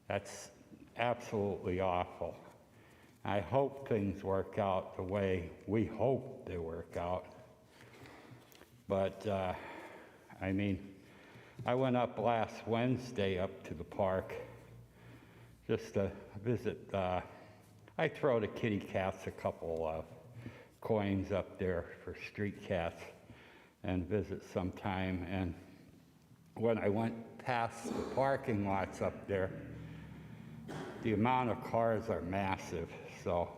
That's absolutely awful. I hope things work out the way we hope they work out. But, I mean, I went up last Wednesday up to the park just to visit. I throw the kitty cats a couple of coins up there for street cats and visit sometime. And when I went past the parking lots up there, the amount of cars are massive, so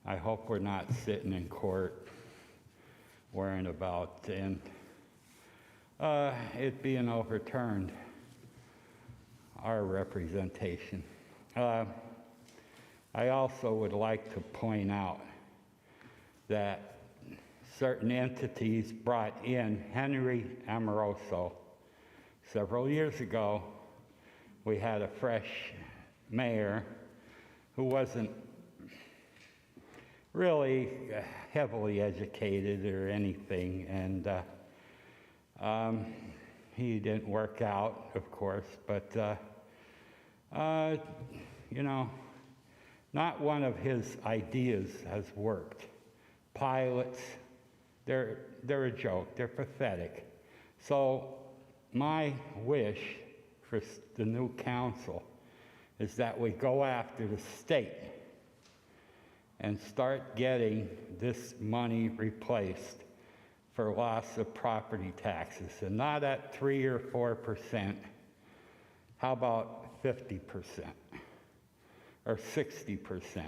I hope we're not sitting in court worrying about it being overturned, our representation. I also would like to point out that certain entities brought in Henry Amoroso. Several years ago, we had a fresh mayor who wasn't really heavily educated or anything, and he didn't work out, of course, but you know, not one of his ideas has worked. Pilots, they're a joke, they're pathetic. So my wish for the new council is that we go after the state and start getting this money replaced for loss of property taxes, and not at 3 or 4%. How about 50% or 60%?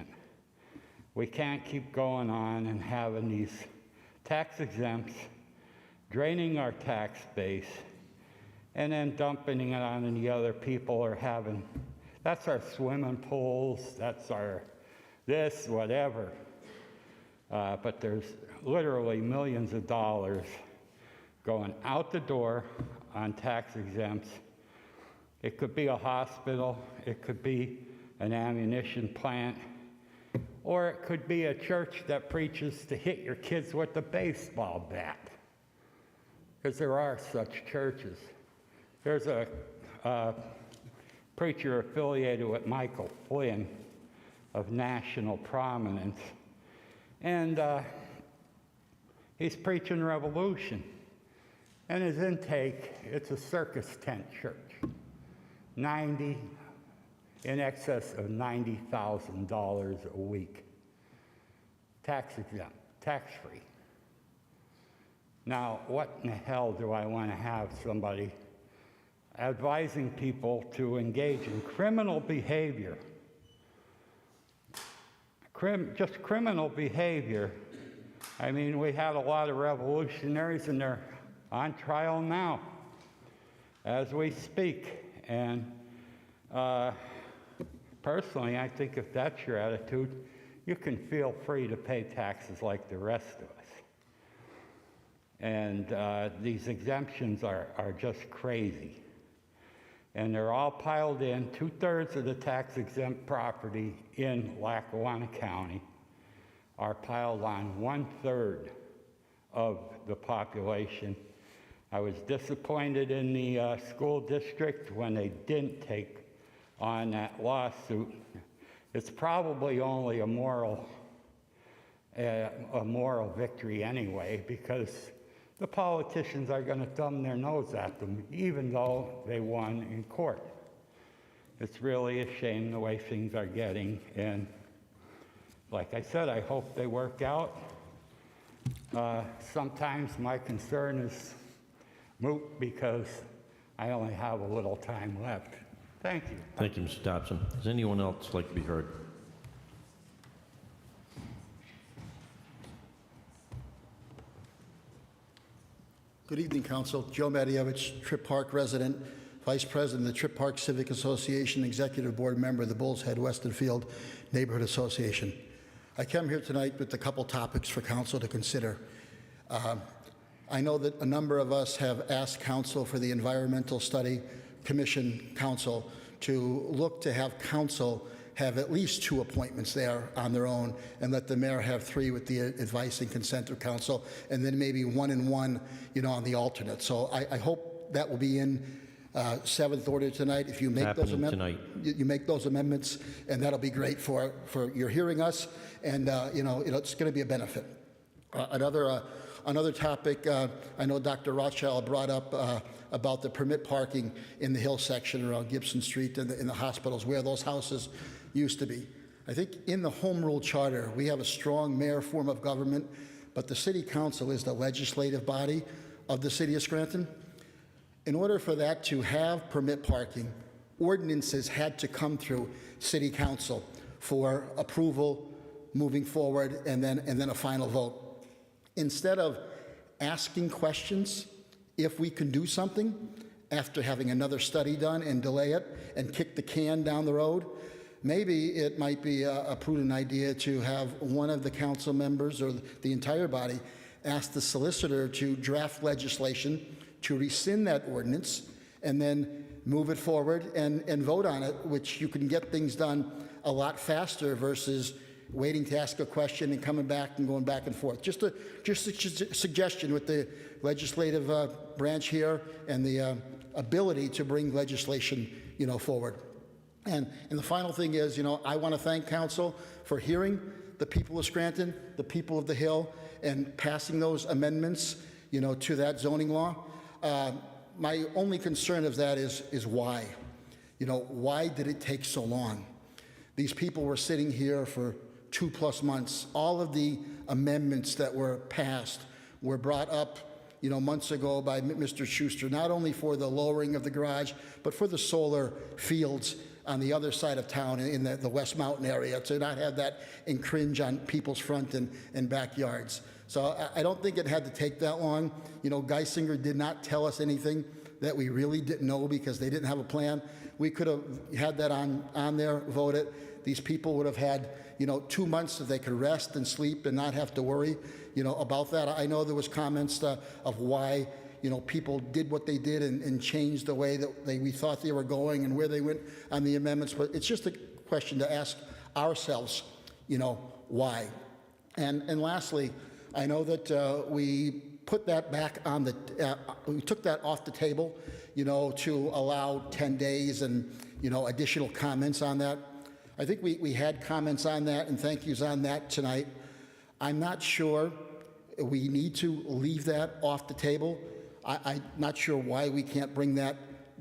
We can't keep going on and having these tax exempts, draining our tax base, and then dumping it on the other people or having, that's our swimming pools, that's our this, whatever. But there's literally millions of dollars going out the door on tax exempts. It could be a hospital, it could be an ammunition plant, or it could be a church that preaches to hit your kids with a baseball bat. Because there are such churches. There's a preacher affiliated with Michael Flynn of national prominence, and he's preaching revolution. And his intake, it's a circus tent church. In excess of $90,000 a week. Tax exempt, tax-free. Now, what in the hell do I want to have somebody advising people to engage in criminal behavior? Just criminal behavior. I mean, we had a lot of revolutionaries and they're on trial now as we speak. And personally, I think if that's your attitude, you can feel free to pay taxes like the rest of us. And these exemptions are just crazy. and they're all piled in. 2/3 of the tax-exempt property in Lackawanna County are piled on 1/3 of the population. I was disappointed in the school district when they didn't take on that lawsuit. It's probably only a moral victory anyway, because the politicians are going to thumb their nose at them, even though they won in court. It's really a shame the way things are getting, and like I said, I hope they work out. Sometimes my concern is moot because I only have a little time left. Thank you. Thank you, Mr. Dobson. Does anyone else like to be heard? Good evening, Council. Joe Matievich, Trip Park resident, Vice President of the Trip Park Civic Association, Executive Board member of the Bulls Head Weston Field Neighborhood Association. I come here tonight with a couple topics for Council to consider. I know that a number of us have asked Council for the Environmental Study Commission Council to look to have Council have at least 2 appointments there on their own, and let the mayor have 3 with the advice and consent of council, and then maybe 1 and 1, on the alternate. So I hope that will be in 7th order tonight. If you make those amendments, you make those amendments, and that'll be great for your hearing us, and it's going to be a benefit. Another topic, I know Dr. Rothchild brought up about the permit parking in the hill section around Gibson Street and in the hospitals where those houses used to be. I think in the Home Rule Charter, we have a strong mayor form of government, but the City Council is the legislative body of the City of Scranton. In order for that to have permit parking, ordinances had to come through City Council for approval moving forward, and then a final vote. Instead of asking questions if we can do something after having another study done and delay it and kick the can down the road, maybe it might be a prudent idea to have one of the council members or the entire body ask the solicitor to draft legislation to rescind that ordinance and then move it forward and vote on it, which you can get things done a lot faster versus waiting to ask a question and coming back and going back and forth. Just a suggestion with the legislative branch here and the ability to bring legislation, forward. And the final thing is, I want to thank council for hearing the people of Scranton, the people of the Hill, and passing those amendments, to that zoning law. My only concern of that is why. Why did it take so long? These people were sitting here for 2+ months. All of the amendments that were passed were brought up, months ago by Mr. Schuster, not only for the lowering of the garage, but for the solar fields on the other side of town in the West Mountain area, to not have that encroach on people's front and backyards. So I don't think it had to take that long. Geisinger did not tell us anything that we really didn't know because they didn't have a plan. We could have had that on there, voted. These people would have had, 2 months that they could rest and sleep and not have to worry, about that. I know there was comments of why, people did what they did and changed the way that we thought they were going and where they went on the amendments. But it's just a question to ask ourselves, why. And lastly, I know that we put that back on we took that off the table, to allow 10 days and, additional comments on that. I think we had comments on that and thank yous on that tonight. I'm not sure we need to leave that off the table. I'm not sure why we can't bring that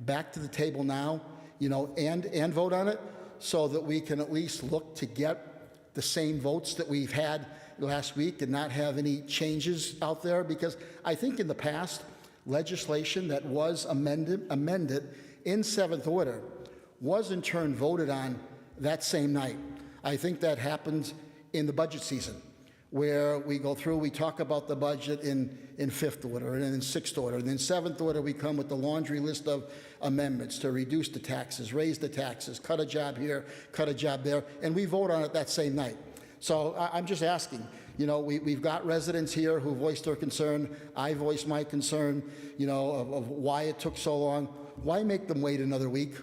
back to the table now, and vote on it so that we can at least look to get the same votes that we've had last week and not have any changes out there. Because I think in the past, legislation that was amended in 7th order was in turn voted on that same night. I think that happened in the budget season, where we go through, we talk about the budget in 5th order and in 6th order. And then 7th order, we come with the laundry list of amendments to reduce the taxes, raise the taxes, cut a job here, cut a job there, and we vote on it that same night. So I'm just asking, we've got residents here who voiced their concern. I voiced my concern, of why it took so long. why make them wait another week?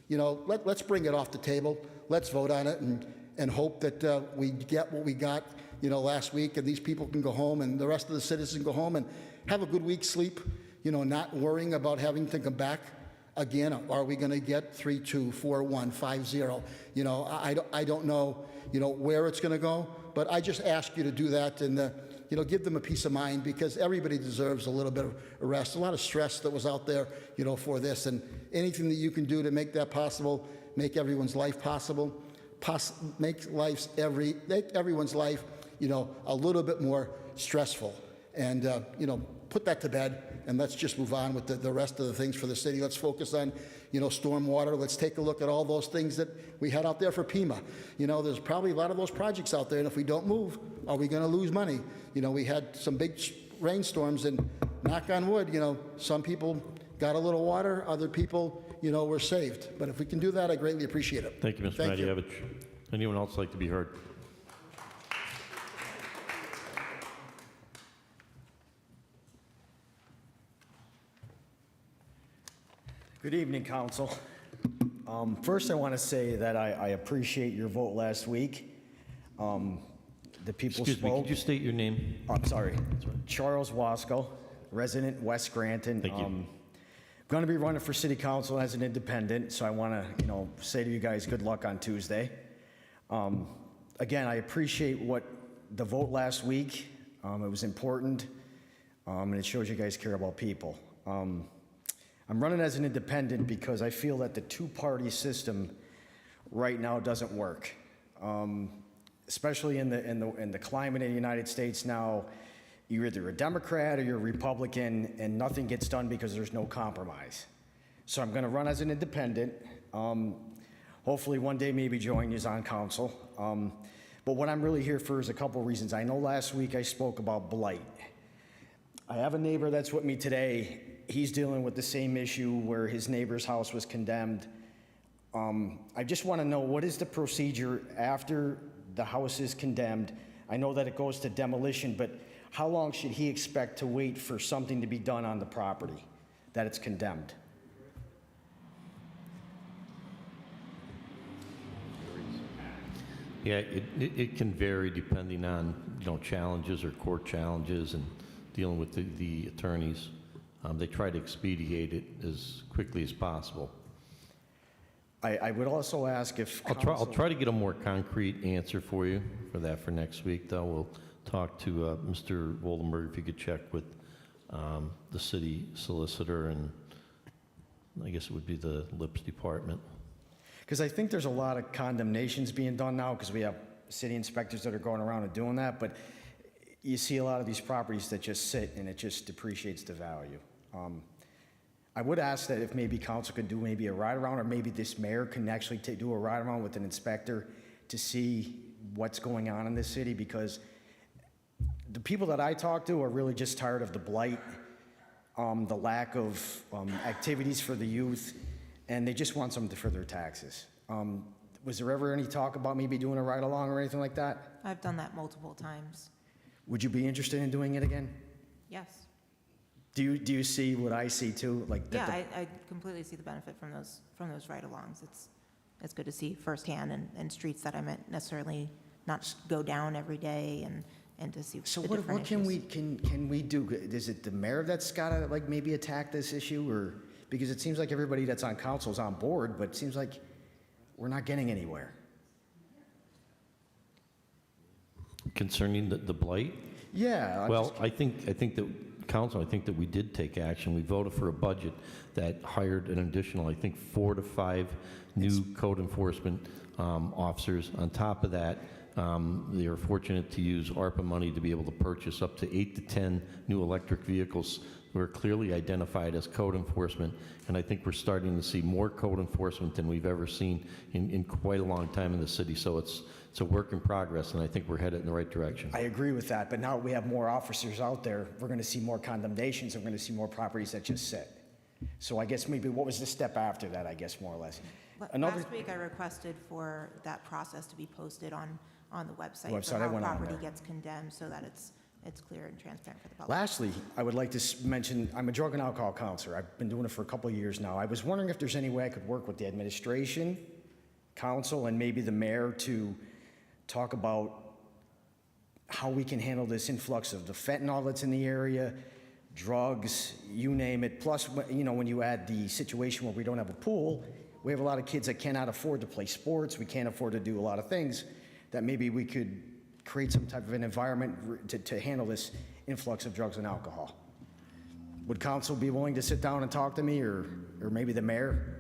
You know, let's bring it off the table. Let's vote on it and hope that we get what we got, you know, last week, and these people can go home and the rest of the citizens go home and have a good week's sleep, you know, not worrying about having to come back again. Are we going to get 3-2, 4-1, 5-0? You know, I don't know, you know, where it's going to go, but I just ask you to do that and, you know, give them a peace of mind, because everybody deserves a little bit of rest. A lot of stress that was out there, you know, for this, and anything that you can do to make that possible, make everyone's life possible, make everyone's life, you know, a little bit more stressful. And, you know, put that to bed, and let's just move on with the rest of the things for the city. Let's focus on, you know, stormwater. Let's take a look at all those things that we had out there for PEMA. You know, there's probably a lot of those projects out there, and if we don't move, are we going to lose money? You know, we had some big rainstorms, and knock on wood, you know, some people got a little water, other people, you know, were saved. But if we can do that, I greatly appreciate it. Thank you, Mr. Matievich. Anyone else like to be heard? Good evening, Council. First, I want to say that I appreciate your vote last week. The people Excuse spoke. me, could you state your name? Oh, I'm sorry. Charles Wasco, resident West Scranton. Thank you. Going to be running for City Council as an independent, so I want to, you know, say to you guys, good luck on Tuesday. Again, I appreciate what the vote last week. It was important, and it shows you guys care about people. I'm running as an independent because I feel that the two-party system right now doesn't work, especially in the climate in the United States now. You're either a Democrat or you're a Republican, and nothing gets done because there's no compromise. So I'm going to run as an independent. Hopefully one day maybe join you on council. But what I'm really here for is a couple reasons. I know last week I spoke about blight. I have a neighbor that's with me today. He's dealing with the same issue where his neighbor's house was condemned. I just want to know, what is the procedure after the house is condemned? I know that it goes to demolition, but how long should he expect to wait for something to be done on the property that it's condemned? Yeah, it can vary depending on, you know, challenges or court challenges and dealing with the attorneys. They try to expedite it as quickly as possible. I would also ask if I'll try to get a more concrete answer for you for that for next week, though. We'll talk to Mr. Voldenberg, if you could check with the city solicitor, and I guess it would be the LIPS department. Because I think there's a lot of condemnations being done now because we have city inspectors that are going around and doing that, but you see a lot of these properties that just sit and it just depreciates the value. I would ask that if maybe council could do maybe a ride around, or maybe this mayor can actually do a ride around with an inspector to see what's going on in this city, because the people that I talk to are really just tired of the blight, the lack of activities for the youth, and they just want something for their taxes. Was there ever any talk about maybe doing a ride along or anything like that? I've done that multiple times. Would you be interested in doing it again? Yes. Do you see what I see too? Like Yeah, I completely see the benefit from those ride-alongs. It's good to see firsthand, and streets that I might necessarily not go down every day, and to see. So the what different can issues. we do? Is it the mayor that's got to like maybe attack this issue, or because it seems like everybody that's on council is on board, but it seems like we're not getting anywhere. Concerning the blight? Yeah. Well, I think that council, I think that we did take action. We voted for a budget that hired an additional, I think, 4 to 5 new code enforcement officers. On top of that, they are fortunate to use ARPA money to be able to purchase up to 8 to 10 new electric vehicles who are clearly identified as code enforcement. And I think we're starting to see more code enforcement than we've ever seen in quite a long time in the city. So it's a work in progress, and I think we're headed in the right direction. I agree with that, but now we have more officers out there. We're going to see more condemnations. We're going to see more properties that just sit. So I guess maybe what was the step after that, I guess, more or less? Last week, I requested for that process to be posted on the website, for I how went on property there. gets condemned, so that it's it's clear and transparent for the public. Lastly, I would like to mention, I'm a drug and alcohol counselor. I've been doing it for a couple of years now. I was wondering if there's any way I could work with the administration, council, and maybe the mayor to talk about how we can handle this influx of the fentanyl that's in the area, drugs, you name it. Plus, you know, when you add the situation where we don't have a pool, we have a lot of kids that cannot afford to play sports. We can't afford to do a lot of things that maybe we could create some type of an environment to handle this influx of drugs and alcohol. Would council be willing to sit down and talk to me, or maybe the mayor?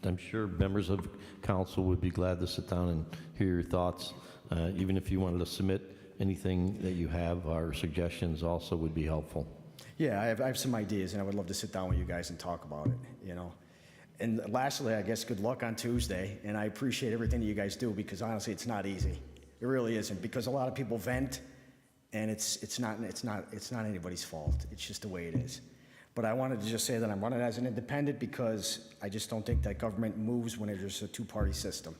I'm sure members of council would be glad to sit down and hear your thoughts. Even if you wanted to submit anything that you have, our suggestions also would be helpful. Yeah, I have some ideas, and I would love to sit down with you guys and talk about it, you know. And lastly, I guess good luck on Tuesday, and I appreciate everything that you guys do, because honestly, it's not easy. It really isn't, because a lot of people vent, and it's not anybody's fault. It's just the way it is. But I wanted to just say that I'm running as an independent because I just don't think that government moves when there's a two-party system.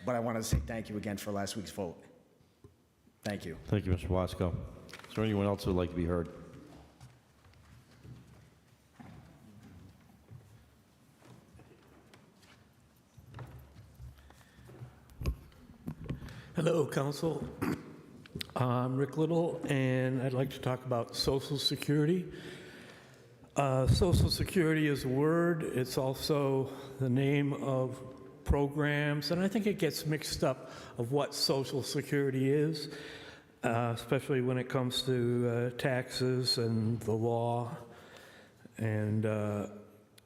But I wanted to say thank you again for last week's vote. Thank you. Thank you, Mr. Wasco. Is there anyone else who would like to be heard? Hello, Council. I'm Rick Little, and I'd like to talk about Social Security. Social Security is a word. It's also the name of programs, and I think it gets mixed up of what Social Security is, especially when it comes to taxes and the law and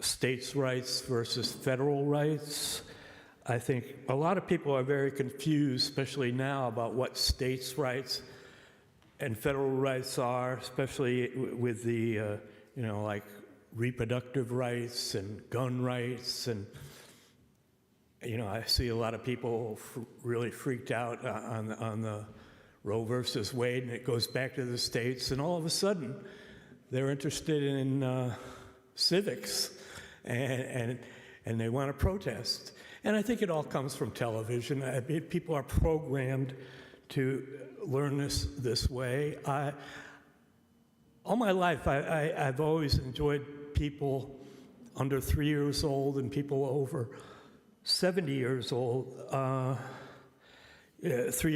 states' rights versus federal rights. I think a lot of people are very confused, especially now, about what states' rights and federal rights are, especially with the, you know, like reproductive rights and gun rights. And, you know, I see a lot of people really freaked out on the Roe versus Wade, and it goes back to the states, and all of a sudden, they're interested in civics, and they want to protest. And I think it all comes from television. People are programmed to learn this way. All my life, I've always enjoyed people under 3 years old and people over 70 years old. Under 3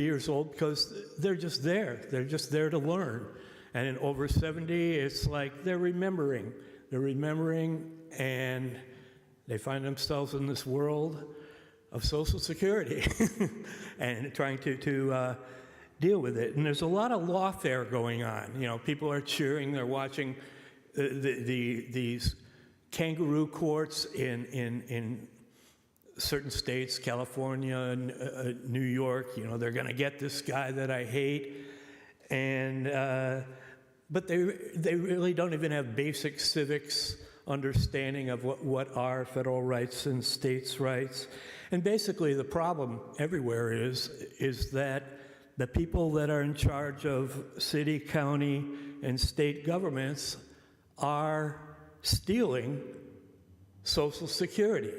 years old, because they're just there. They're just there to learn. And in over 70, it's like they're remembering. They're remembering, and they find themselves in this world of Social Security and trying to deal with it. And there's a lot of lawfare going on. You know, people are cheering. They're watching these kangaroo courts in certain states, California and New York. You know, they're going to get this guy that I hate. And but they really don't even have basic civics understanding of what are federal rights and states' rights. And basically the problem everywhere is that the people that are in charge of city, county, and state governments are stealing Social Security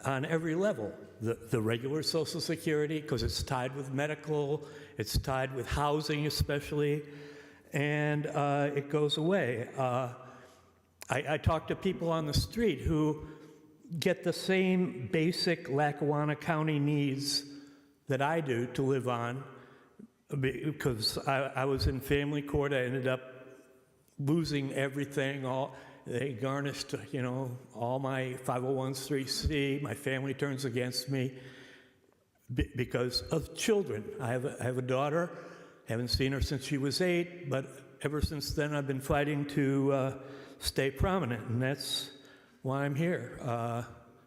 on every level. The regular Social Security, because it's tied with medical, it's tied with housing especially, and it goes away. I talk to people on the street who get the same basic Lackawanna County needs that I do to live on, because I was in family court. I ended up losing everything. They garnished, you know, all my 501c. My family turns against me because of children. I have a daughter. Haven't seen her since she was 8, but ever since then I've been fighting to stay prominent, and that's why I'm here,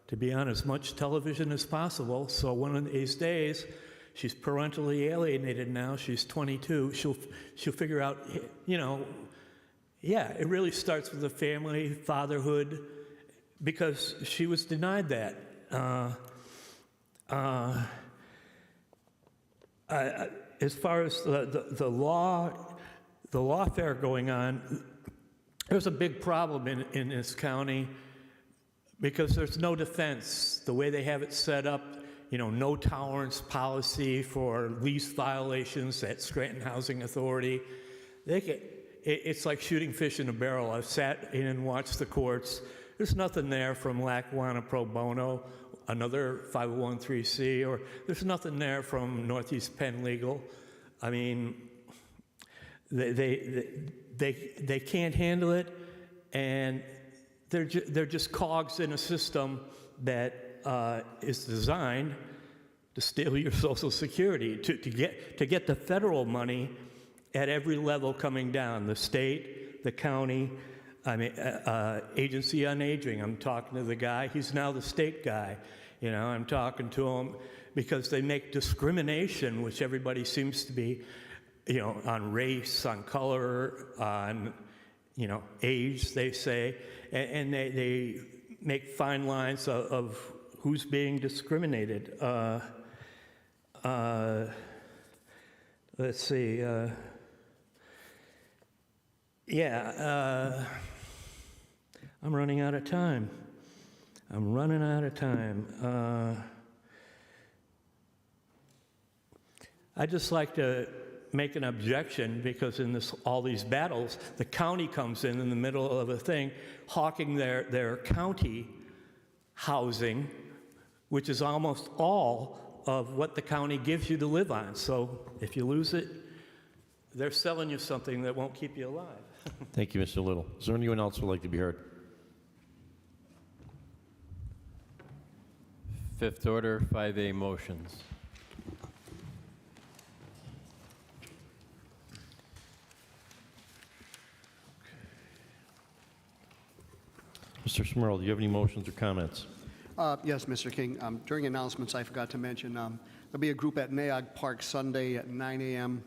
to be on as much television as possible. So one of these days, she's parentally alienated now. She's 22. She'll figure out, you know, yeah, it really starts with the family, fatherhood, because she was denied that. As far as the lawfare going on, there's a big problem in this county because there's no defense. The way they have it set up, you know, no tolerance policy for lease violations at Scranton Housing Authority. It's like shooting fish in a barrel. I've sat in and watched the courts. There's nothing there from Lackawanna Pro Bono, another 501(c), or there's nothing there from Northeast Penn Legal. I mean, they can't handle it, and they're just cogs in a system that is designed to steal your Social Security, to get the federal money at every level coming down, the state, the county, I mean, Agency on Aging. I'm talking to the guy, he's now the state guy. You know, I'm talking to him because they make discrimination, which everybody seems to be, you know, on race, on color, on, you know, age, they say, and they make fine lines of who's being discriminated. Let's see. I'm running out of time. I'd just like to make an objection because in all these battles, the county comes in the middle of a thing, hawking their county housing, which is almost all of what the county gives you to live on. So if you lose it, they're selling you something that won't keep you alive. Thank you, Mr. Little. Is there anyone else who would like to be heard? Fifth order, 5A motions. Mr. Smurl, do you have any motions or comments? Yes, Mr. King. During announcements, I forgot to mention, there'll be a group at Naog Park Sunday at 9 a.m.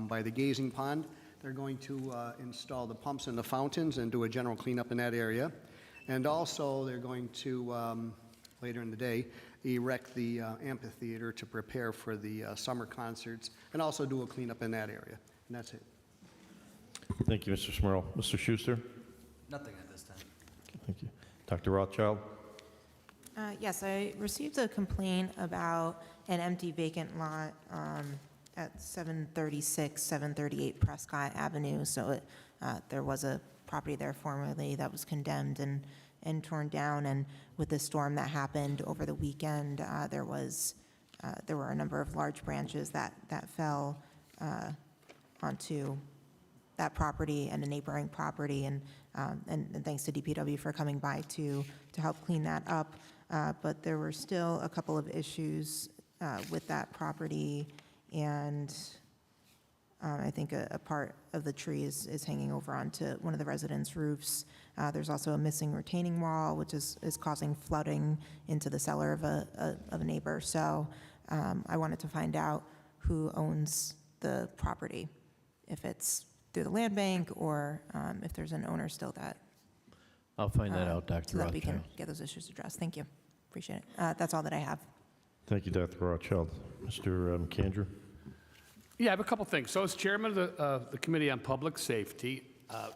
By the gazing pond. They're going to install the pumps and the fountains and do a general cleanup in that area. And also, they're going to, later in the day, erect the amphitheater to prepare for the summer concerts and also do a cleanup in that area. And that's it. Thank you, Mr. Smurl. Mr. Schuster? Nothing at this time. Okay, thank you. Dr. Rothchild? Yes, I received a complaint about an empty vacant lot at 736, 738 Prescott Avenue. So there was a property there formerly that was condemned and torn down. And with the storm that happened over the weekend, there were a number of large branches that fell onto that property and a neighboring property. And thanks to DPW for coming by to help clean that up. But there were still a couple of issues with that property, and I think a part of the tree is hanging over onto one of the residents' roofs. There's also a missing retaining wall, which is causing flooding into the cellar of a neighbor. So I wanted to find out who owns the property, if it's through the land bank or if there's an owner still that. I'll find that out, Dr. So that we can Rothschild. get those issues addressed. Thank you. Appreciate it. That's all that I have. Thank you, Dr. Rothschild. Mr. McAndrew? Yeah, I have a couple things. So as chairman of the Committee on Public Safety, a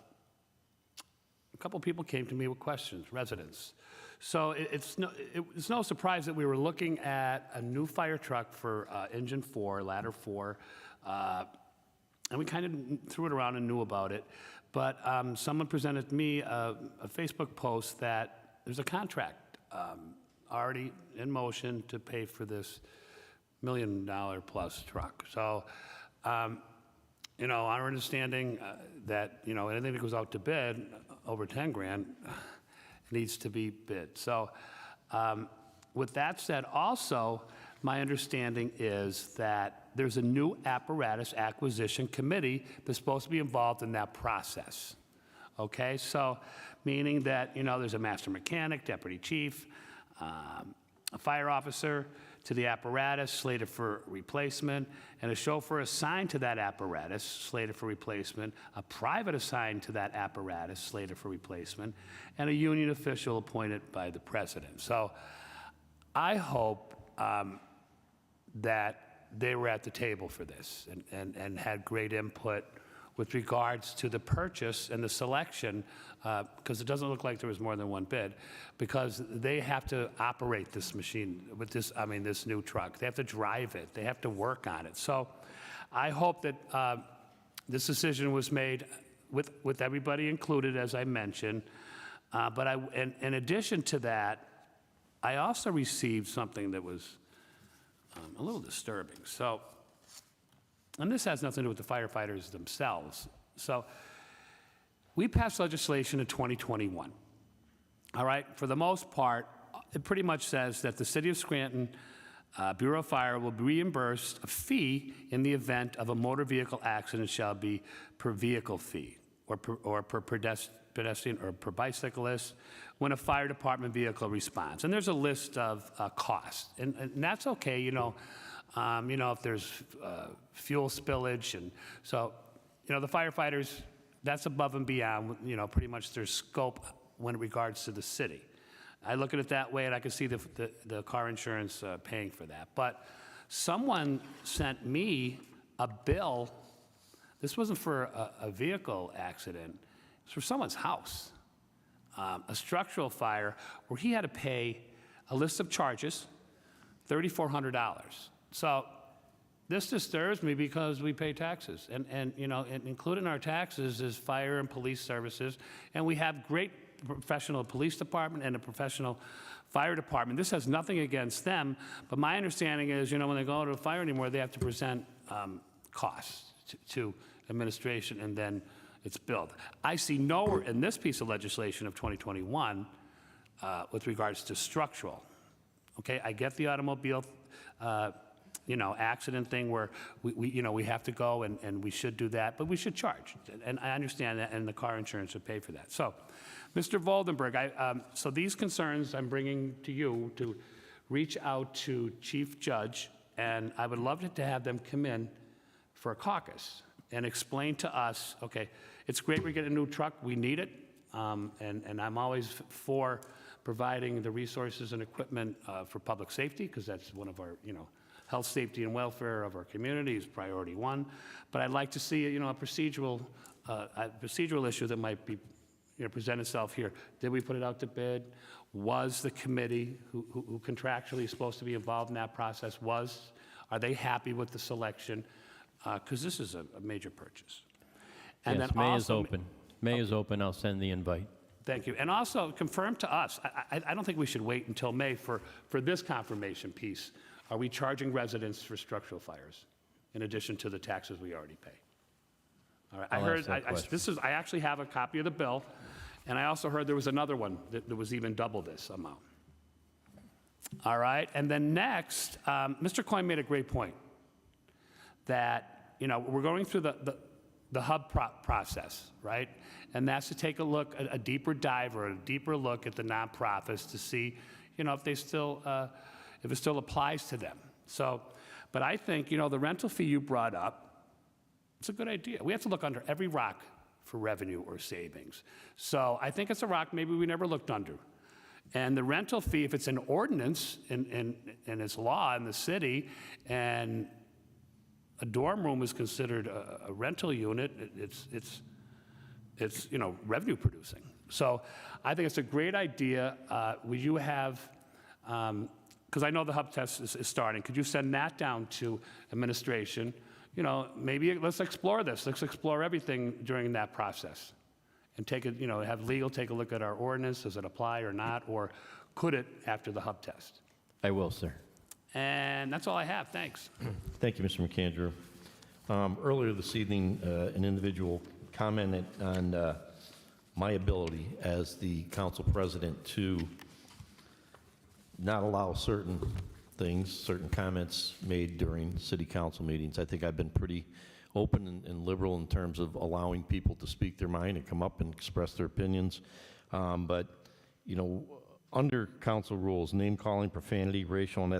couple people came to me with questions, residents. So it's no surprise that we were looking at a new fire truck for engine 4, ladder 4, and we kind of threw it around and knew about it. But someone presented me a Facebook post that there's a contract already in motion to pay for this $1 million plus truck. So, you know, our understanding that, you know, anything that goes out to bid over 10 grand needs to be bid. So with that said, also, my understanding is that there's a new apparatus acquisition committee that's supposed to be involved in that process. Okay, so meaning that, you know, there's a master mechanic, deputy chief, a fire officer to the apparatus slated for replacement, and a chauffeur assigned to that apparatus slated for replacement, a private assigned to that apparatus slated for replacement, and a union official appointed by the president. So I hope that they were at the table for this and had great input with regards to the purchase and the selection, because it doesn't look like there was more than one bid, because they have to operate this machine with this, this new truck. They have to drive it. They have to work on it. So I hope that this decision was made with everybody included, as I mentioned. But in addition to that, I also received something that was a little disturbing. So, and this has nothing to do with the firefighters themselves. So, we passed legislation in 2021. All right, for the most part, it pretty much says that the City of Scranton Bureau of Fire will be reimbursed a fee in the event of a motor vehicle accident shall be per vehicle fee or per pedestrian or per bicyclist when a fire department vehicle responds. And there's a list of costs, and that's okay, if there's fuel spillage, and so, the firefighters, that's above and beyond, pretty much their scope when it regards to the city. I look at it that way, and I can see the car insurance paying for that. But someone sent me a bill. This wasn't for a vehicle accident. It's for someone's house, a structural fire, where he had to pay a list of charges, $3,400. So this disturbs me because we pay taxes, and included in our taxes is fire and police services, and we have great professional police department and a professional fire department. This has nothing against them, but my understanding is, when they go to a fire anymore, they have to present costs to administration, and then it's billed. I see nowhere in this piece of legislation of 2021 with regards to structural. Okay, I get the automobile, accident thing where we have to go and we should do that, but we should charge, and I understand that, and the car insurance would pay for that. So, Mr. Voldenberg, so these concerns I'm bringing to you to reach out to Chief Judge, and I would love to have them come in for a caucus and explain to us, okay, it's great we get a new truck, we need it, and I'm always for providing the resources and equipment for public safety, because that's one of our, health, safety, and welfare of our community is priority one. But I'd like to see, a procedural issue that might be, present itself here. Did we put it out to bid? Was the committee who contractually is supposed to be involved in that process, are they happy with the selection? Because this is a major purchase. And yes, then May also, is open. May is open. I'll send the invite. Thank you. And also confirm to us, I don't think we should wait until May for this confirmation piece. Are we charging residents for structural fires in addition to the taxes we already pay? All right. I'll ask that question. I actually have a copy of the bill, and I also heard there was another one that was even double this amount. All right. And then next, Mr. Coyne made a great point that, we're going through the hub process, right? And that's to take a look, a deeper dive or a deeper look at the nonprofits to see, if they still, if it still applies to them. So, but I think, the rental fee you brought up, it's a good idea. We have to look under every rock for revenue or savings. So I think it's a rock maybe we never looked under. And the rental fee, if it's an ordinance and it's law in the city, and a dorm room is considered a rental unit, it's revenue producing. So I think it's a great idea. Will you have, because I know the hub test is starting, could you send that down to administration? Maybe let's explore this. Let's explore everything during that process. And take it, have legal take a look at our ordinance. Does it apply or not? Or could it after the hub test? I will, sir. And that's all I have. Thanks. Thank you, Mr. McAndrew. Earlier this evening, an individual commented on my ability as the council president to not allow certain things, certain comments made during city council meetings. I think I've been pretty open and liberal in terms of allowing people to speak their mind and come up and express their opinions. But, under council rules, name-calling, profanity, racial and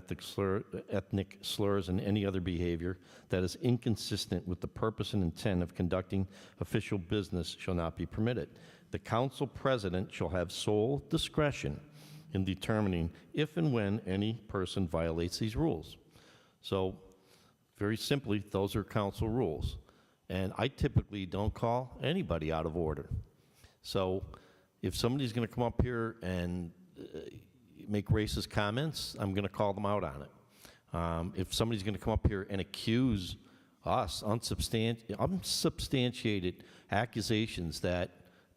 ethnic slurs, and any other behavior that is inconsistent with the purpose and intent of conducting official business shall not be permitted. The council president shall have sole discretion in determining if and when any person violates these rules. So, very simply, those are council rules. And I typically don't call anybody out of order. So if somebody's going to come up here and make racist comments, I'm going to call them out on it. If somebody's going to come up here and accuse us, unsubstantiated accusations that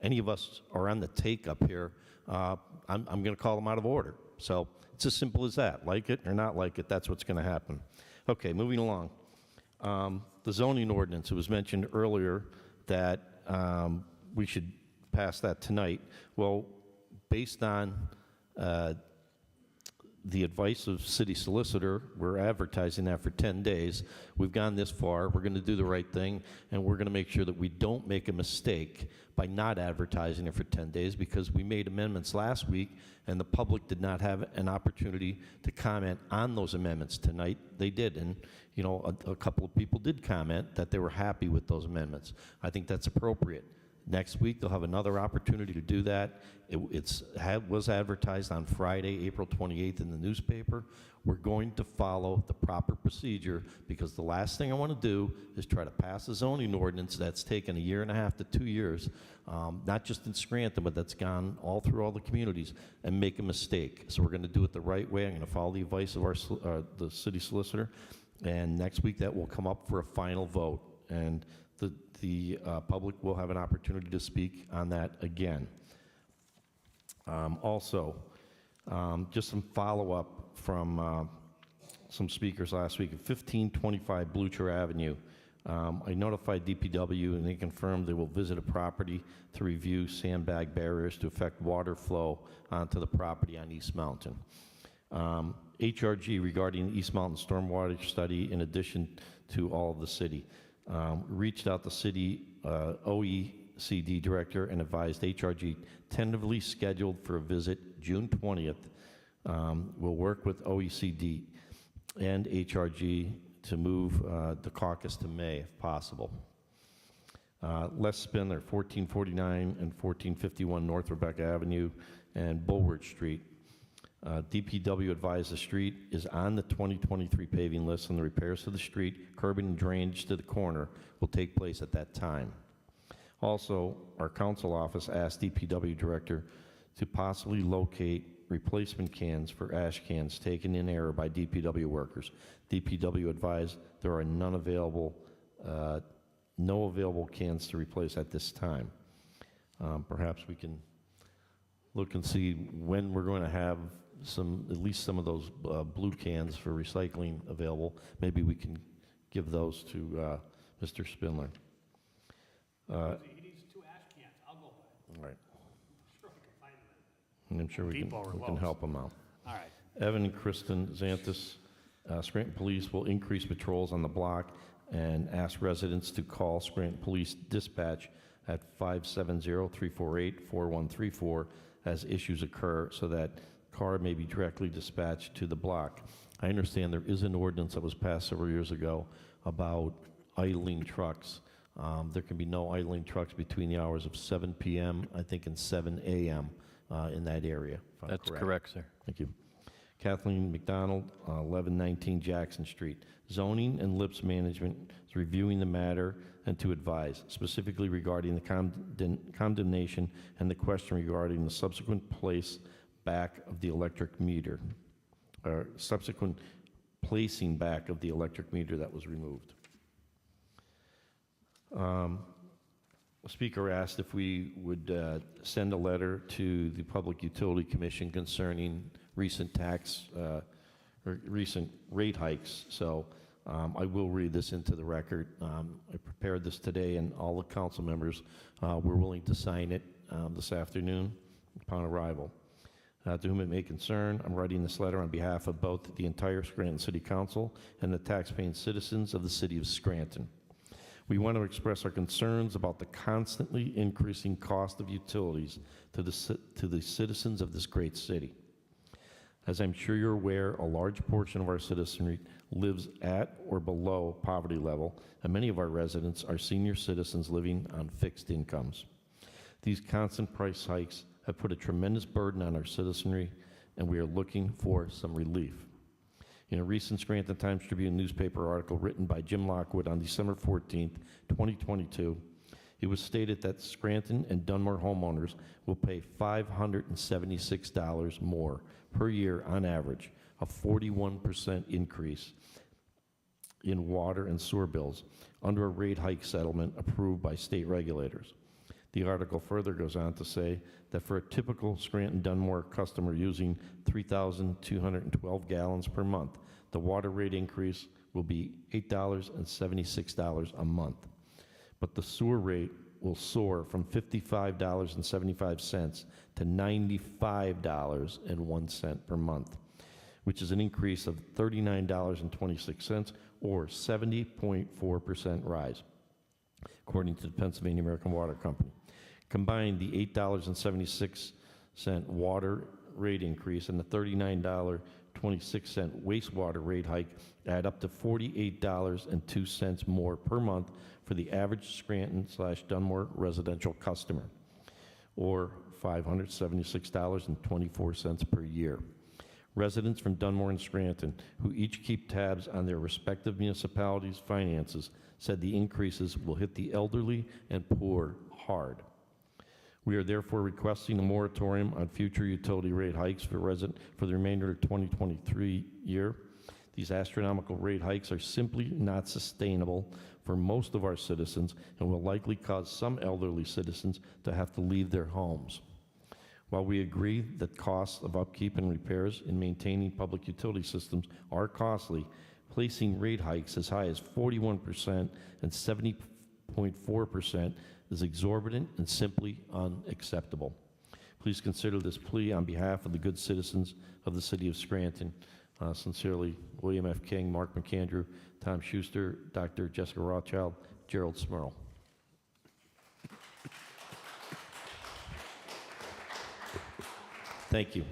any of us are on the take up here, I'm going to call them out of order. So it's as simple as that. Like it or not like it, that's what's going to happen. Okay, moving along. The zoning ordinance, it was mentioned earlier that we should pass that tonight. Well, based on the advice of city solicitor, we're advertising that for 10 days. We've gone this far. We're going to do the right thing, and we're going to make sure that we don't make a mistake by not advertising it for 10 days, because we made amendments last week, and the public did not have an opportunity to comment on those amendments. Tonight, they did, and you know, a couple of people did comment that they were happy with those amendments. I think that's appropriate. Next week, they'll have another opportunity to do that. It was advertised on Friday, April 28th in the newspaper. We're going to follow the proper procedure, because the last thing I want to do is try to pass a zoning ordinance that's taken 1.5 to 2 years, not just in Scranton, but that's gone all through all the communities, and make a mistake. So we're going to do it the right way. I'm going to follow the advice of the city solicitor, and next week that will come up for a final vote. And the public will have an opportunity to speak on that again. Also, just some follow-up from some speakers last week. At 1525 Blucher Avenue, I notified DPW, and they confirmed they will visit a property to review sandbag barriers to affect water flow onto the property on East Mountain. HRG regarding East Mountain stormwater study, in addition to all of the city. Reached out to city OECD director and advised HRG tentatively scheduled for a visit June 20th. We'll work with OECD and HRG to move the caucus to May if possible. Les Spindler, 1449 and 1451 North Rebecca Avenue and Bulward Street. DPW advised the street is on the 2023 paving list, and the repairs to the street, curbing and drainage to the corner will take place at that time. Also, our council office asked DPW director to possibly locate replacement cans for ash cans taken in error by DPW workers. DPW advised there are none available, no available cans to replace at this time. Perhaps we can look and see when we're going to have at least some of those blue cans for recycling available. Maybe we can give those to Mr. Spindler. He needs 2 ash cans. I'll go. All right. Sure, I can find them. I'm sure we can help them out. All right. Evan and Kristen Xanthus, Scranton Police will increase patrols on the block and ask residents to call Scranton Police Dispatch at 570-348-4134 as issues occur, so that car may be directly dispatched to the block. I understand there is an ordinance that was passed several years ago about idling trucks. There can be no idling trucks between the hours of 7 p.m., I think, and 7 a.m. In that area. That's correct, sir. Thank you. Kathleen McDonald, 1119 Jackson Street. Zoning and LIPS management is reviewing the matter and to advise, specifically regarding the condemnation and the question regarding the subsequent place back of the electric meter, or subsequent placing back of the electric meter that was removed. The Speaker asked if we would send a letter to the Public Utility Commission concerning recent tax or recent rate hikes. So I will read this into the record. I prepared this today, and all the council members were willing to sign it this afternoon upon arrival. To whom it may concern, I'm writing this letter on behalf of both the entire Scranton City Council and the taxpaying citizens of the city of Scranton. We want to express our concerns about the constantly increasing cost of utilities to the citizens of this great city. As I'm sure you're aware, a large portion of our citizenry lives at or below poverty level, and many of our residents are senior citizens living on fixed incomes. These constant price hikes have put a tremendous burden on our citizenry, and we are looking for some relief. In a recent Scranton Times-Tribune newspaper article written by Jim Lockwood on December 14, 2022, it was stated that Scranton and Dunmore homeowners will pay $576 more per year on average, a 41% increase in water and sewer bills under a rate hike settlement approved by state regulators. The article further goes on to say that for a typical Scranton-Dunmore customer using 3,212 gallons per month, the water rate increase will be $8.76 a month. But the sewer rate will soar from $55.75 to $95.01 per month, which is an increase of $39.26 or 70.4% rise, according to the Pennsylvania American Water Company. Combined, the $8.76 water rate increase and the $39.26 wastewater rate hike add up to $48.02 more per month for the average Scranton/Dunmore residential customer, or $576.24 per year. Residents from Dunmore and Scranton, who each keep tabs on their respective municipalities' finances, said the increases will hit the elderly and poor hard. We are therefore requesting a moratorium on future utility rate hikes for the remainder of the 2023 year. These astronomical rate hikes are simply not sustainable for most of our citizens and will likely cause some elderly citizens to have to leave their homes. While we agree that costs of upkeep and repairs in maintaining public utility systems are costly, placing rate hikes as high as 41% and 70.4% is exorbitant and simply unacceptable. Please consider this plea on behalf of the good citizens of the city of Scranton. Sincerely, William F. King, Mark McAndrew, Tom Schuster, Dr. Jessica Rothchild, Gerald Smurl. Thank you.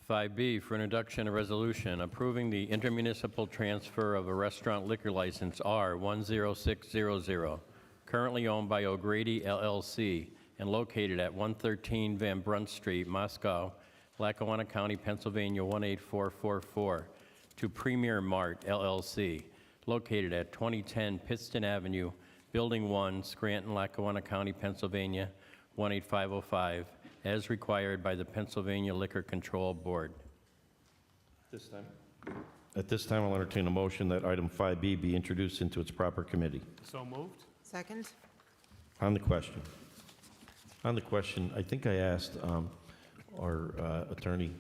5B for introduction, a resolution approving the intermunicipal transfer of a restaurant liquor license R10600, currently owned by O'Grady LLC and located at 113 Van Brunt Street, Moscow, Lackawanna County, Pennsylvania 18444, to Premier Mart LLC, located at 2010 Pittston Avenue, Building 1, Scranton, Lackawanna County, Pennsylvania 18505, as required by the Pennsylvania Liquor Control Board. At this time, I'll entertain a motion that item 5B be introduced into its proper committee. So moved. Second? On the question, I think I asked our attorney,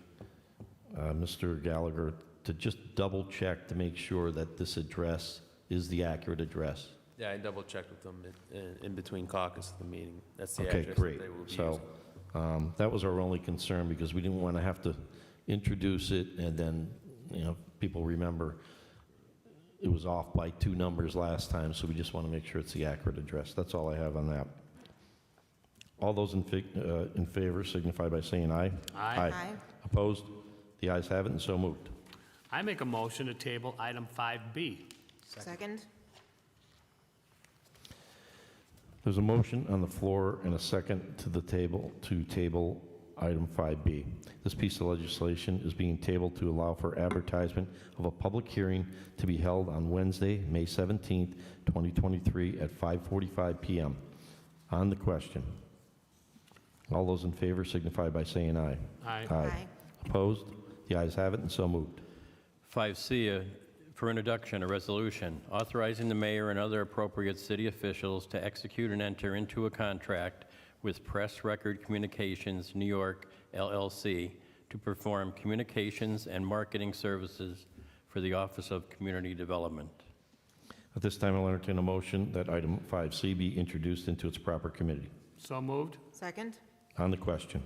Mr. Gallagher, to just double check to make sure that this address is the accurate address. Yeah, I double checked with them in between caucus of the meeting. That's the Okay, address great. that they will be So that was our only concern, because we didn't want to have to introduce it and then, people remember it was off by 2 numbers last time, so we just want to make sure it's the accurate address. That's all I have on that. All those in favor signify by saying aye. Aye. Aye. Opposed? The ayes have it, and so moved. I make a motion to table item 5B. Second? There's a motion on the floor and a second to table item 5B. This piece of legislation is being tabled to allow for advertisement of a public hearing to be held on Wednesday, May 17th, 2023 at 5:45 p.m. On the question, all those in favor signify by saying aye. Aye. Aye. Opposed? The ayes have it, and so moved. 5C for introduction, a resolution authorizing the mayor and other appropriate city officials to execute and enter into a contract with Press Record Communications, New York, LLC, to perform communications and marketing services for the Office of Community Development. At this time, I'll entertain a motion that item 5C be introduced into its proper committee. So moved. Second? On the question,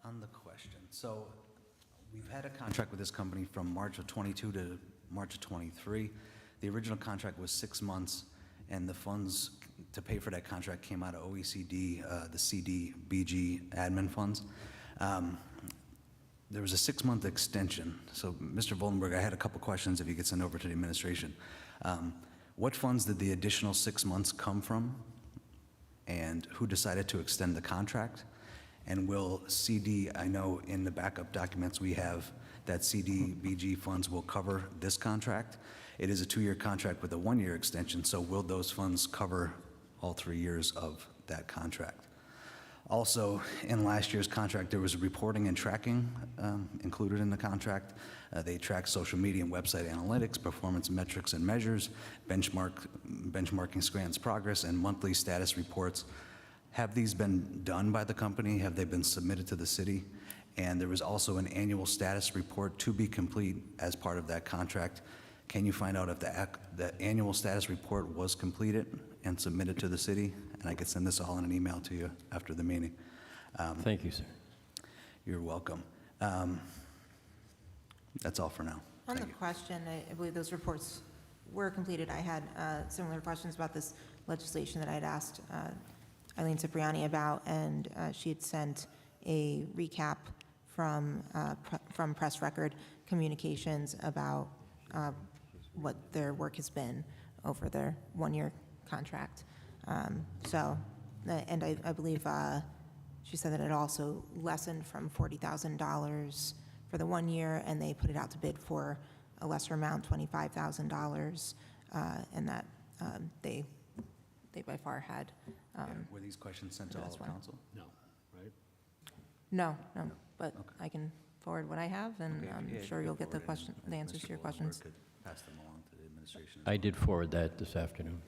On the question, so we've had a contract with this company from March of '22 to March of '23. The original contract was 6 months, and the funds to pay for that contract came out of OECD, the CDBG admin funds. There was a 6-month extension. So, Mr. Voldenberg, I had a couple questions if you could send over to the administration. What funds did the additional 6 months come from? And who decided to extend the contract? and will CD, I know in the backup documents we have that CDBG funds will cover this contract. It is a 2-year contract with a 1-year extension, so will those funds cover all 3 years of that contract? Also, in last year's contract, there was reporting and tracking included in the contract. They track social media and website analytics, performance metrics and measures, benchmarking Scranton's progress, and monthly status reports. Have these been done by the company? Have they been submitted to the city? And there was also an annual status report to be complete as part of that contract. Can you find out if the annual status report was completed and submitted to the city? And I could send this all in an email to you after the meeting. Thank you, sir. You're welcome. That's all for now. On the question, I believe those reports were completed. I had similar questions about this legislation that I had asked Eileen Cipriani about, and she had sent a recap from Press Record Communications about what their work has been over their 1-year contract. And I believe she said that it also lessened from $40,000 for the 1 year, and they put it out to bid for a lesser amount, $25,000, and that they by far had. Were these questions sent to all of council? No, right? No, but I can forward what I have, and I'm sure you'll get the answers to your questions. Pass them along to the administration. I did forward that this afternoon.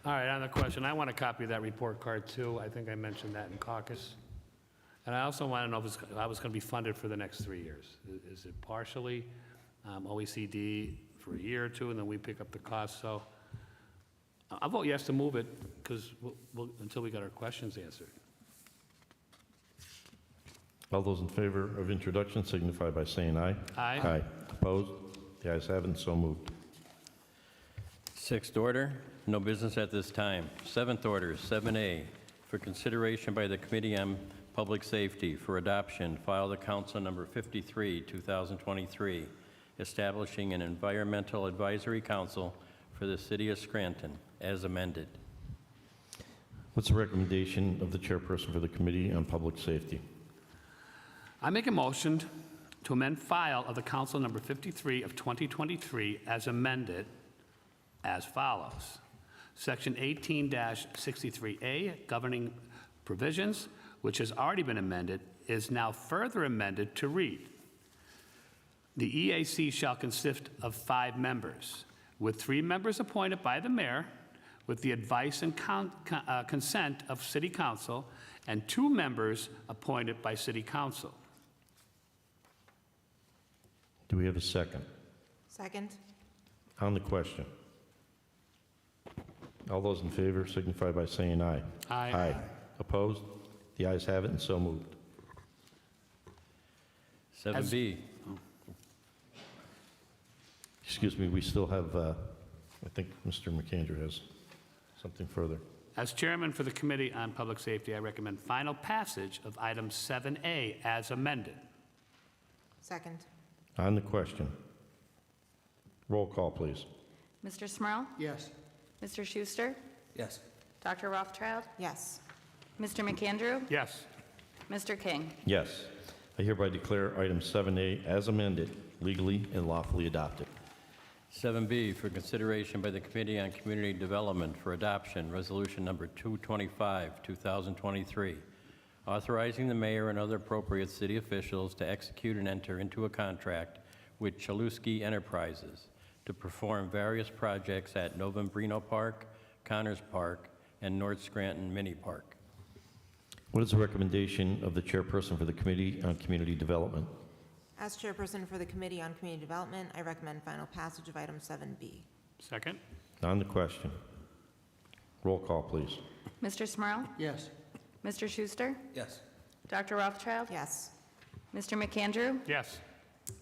All right, on the question, I want a copy of that report card too. I think I mentioned that in caucus. And I also want to know how it's going to be funded for the next 3 years. Is it partially OECD for a year or two, and then we pick up the cost? So I'll vote yes to move it, because until we got our questions answered. All those in favor of introduction signify by saying aye. Aye. Aye. Opposed? The ayes have it, and so moved. Sixth order, no business at this time. Seventh order, 7A, for consideration by the Committee on Public Safety for adoption, file the Council Number 53, 2023, establishing an Environmental Advisory Council for the City of Scranton, as amended. What's the recommendation of the chairperson for the Committee on Public Safety? I make a motion to amend file of the Council Number 53 of 2023 as amended as follows. Section 18-63A, governing provisions, which has already been amended, is now further amended to read: the EAC shall consist of 5 members, with 3 members appointed by the mayor, with the advice and consent of City Council, and 2 members appointed by City Council. Do we have a second? Second. On the question. All those in favor signify by saying aye. Aye. Aye. Opposed? The ayes have it, and so moved. 7B. Excuse me, we still have, I think Mr. McAndrew has something further. As chairman for the Committee on Public Safety, I recommend final passage of item 7A as amended. Second. On the question. Roll call, please. Mr. Smurl? Yes. Mr. Schuster? Yes. Dr. Rothchild? Yes. Mr. McAndrew? Yes. Mr. King? Yes. I hereby declare item 7A as amended, legally and lawfully adopted. 7B, for consideration by the Committee on Community Development for adoption, resolution number 225, 2023, authorizing the mayor and other appropriate city officials to execute and enter into a contract with Chaluski Enterprises to perform various projects at Novembrino Park, Connors Park, and North Scranton Mini Park. What is the recommendation of the chairperson for the Committee on Community Development? As chairperson for the Committee on Community Development, I recommend final passage of item 7B. Second. On the question. Roll call, please. Mr. Smurl? Yes. Mr. Schuster? Yes. Dr. Rothchild? Yes. Mr. McAndrew? Yes.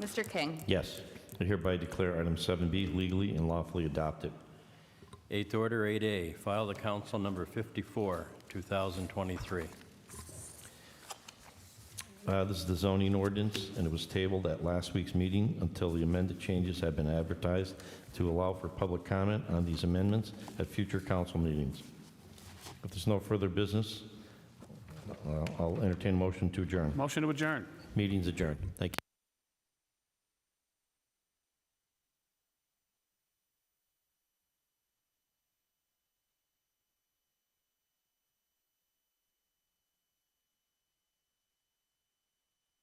Mr. King? Yes. I hereby declare item 7B legally and lawfully adopted. Eighth order, 8A, file the Council Number 54, 2023. This is the zoning ordinance, and it was tabled at last week's meeting until the amended changes have been advertised to allow for public comment on these amendments at future council meetings. If there's no further business, I'll entertain a motion to adjourn. Motion to adjourn. Meeting's adjourned. Thank you.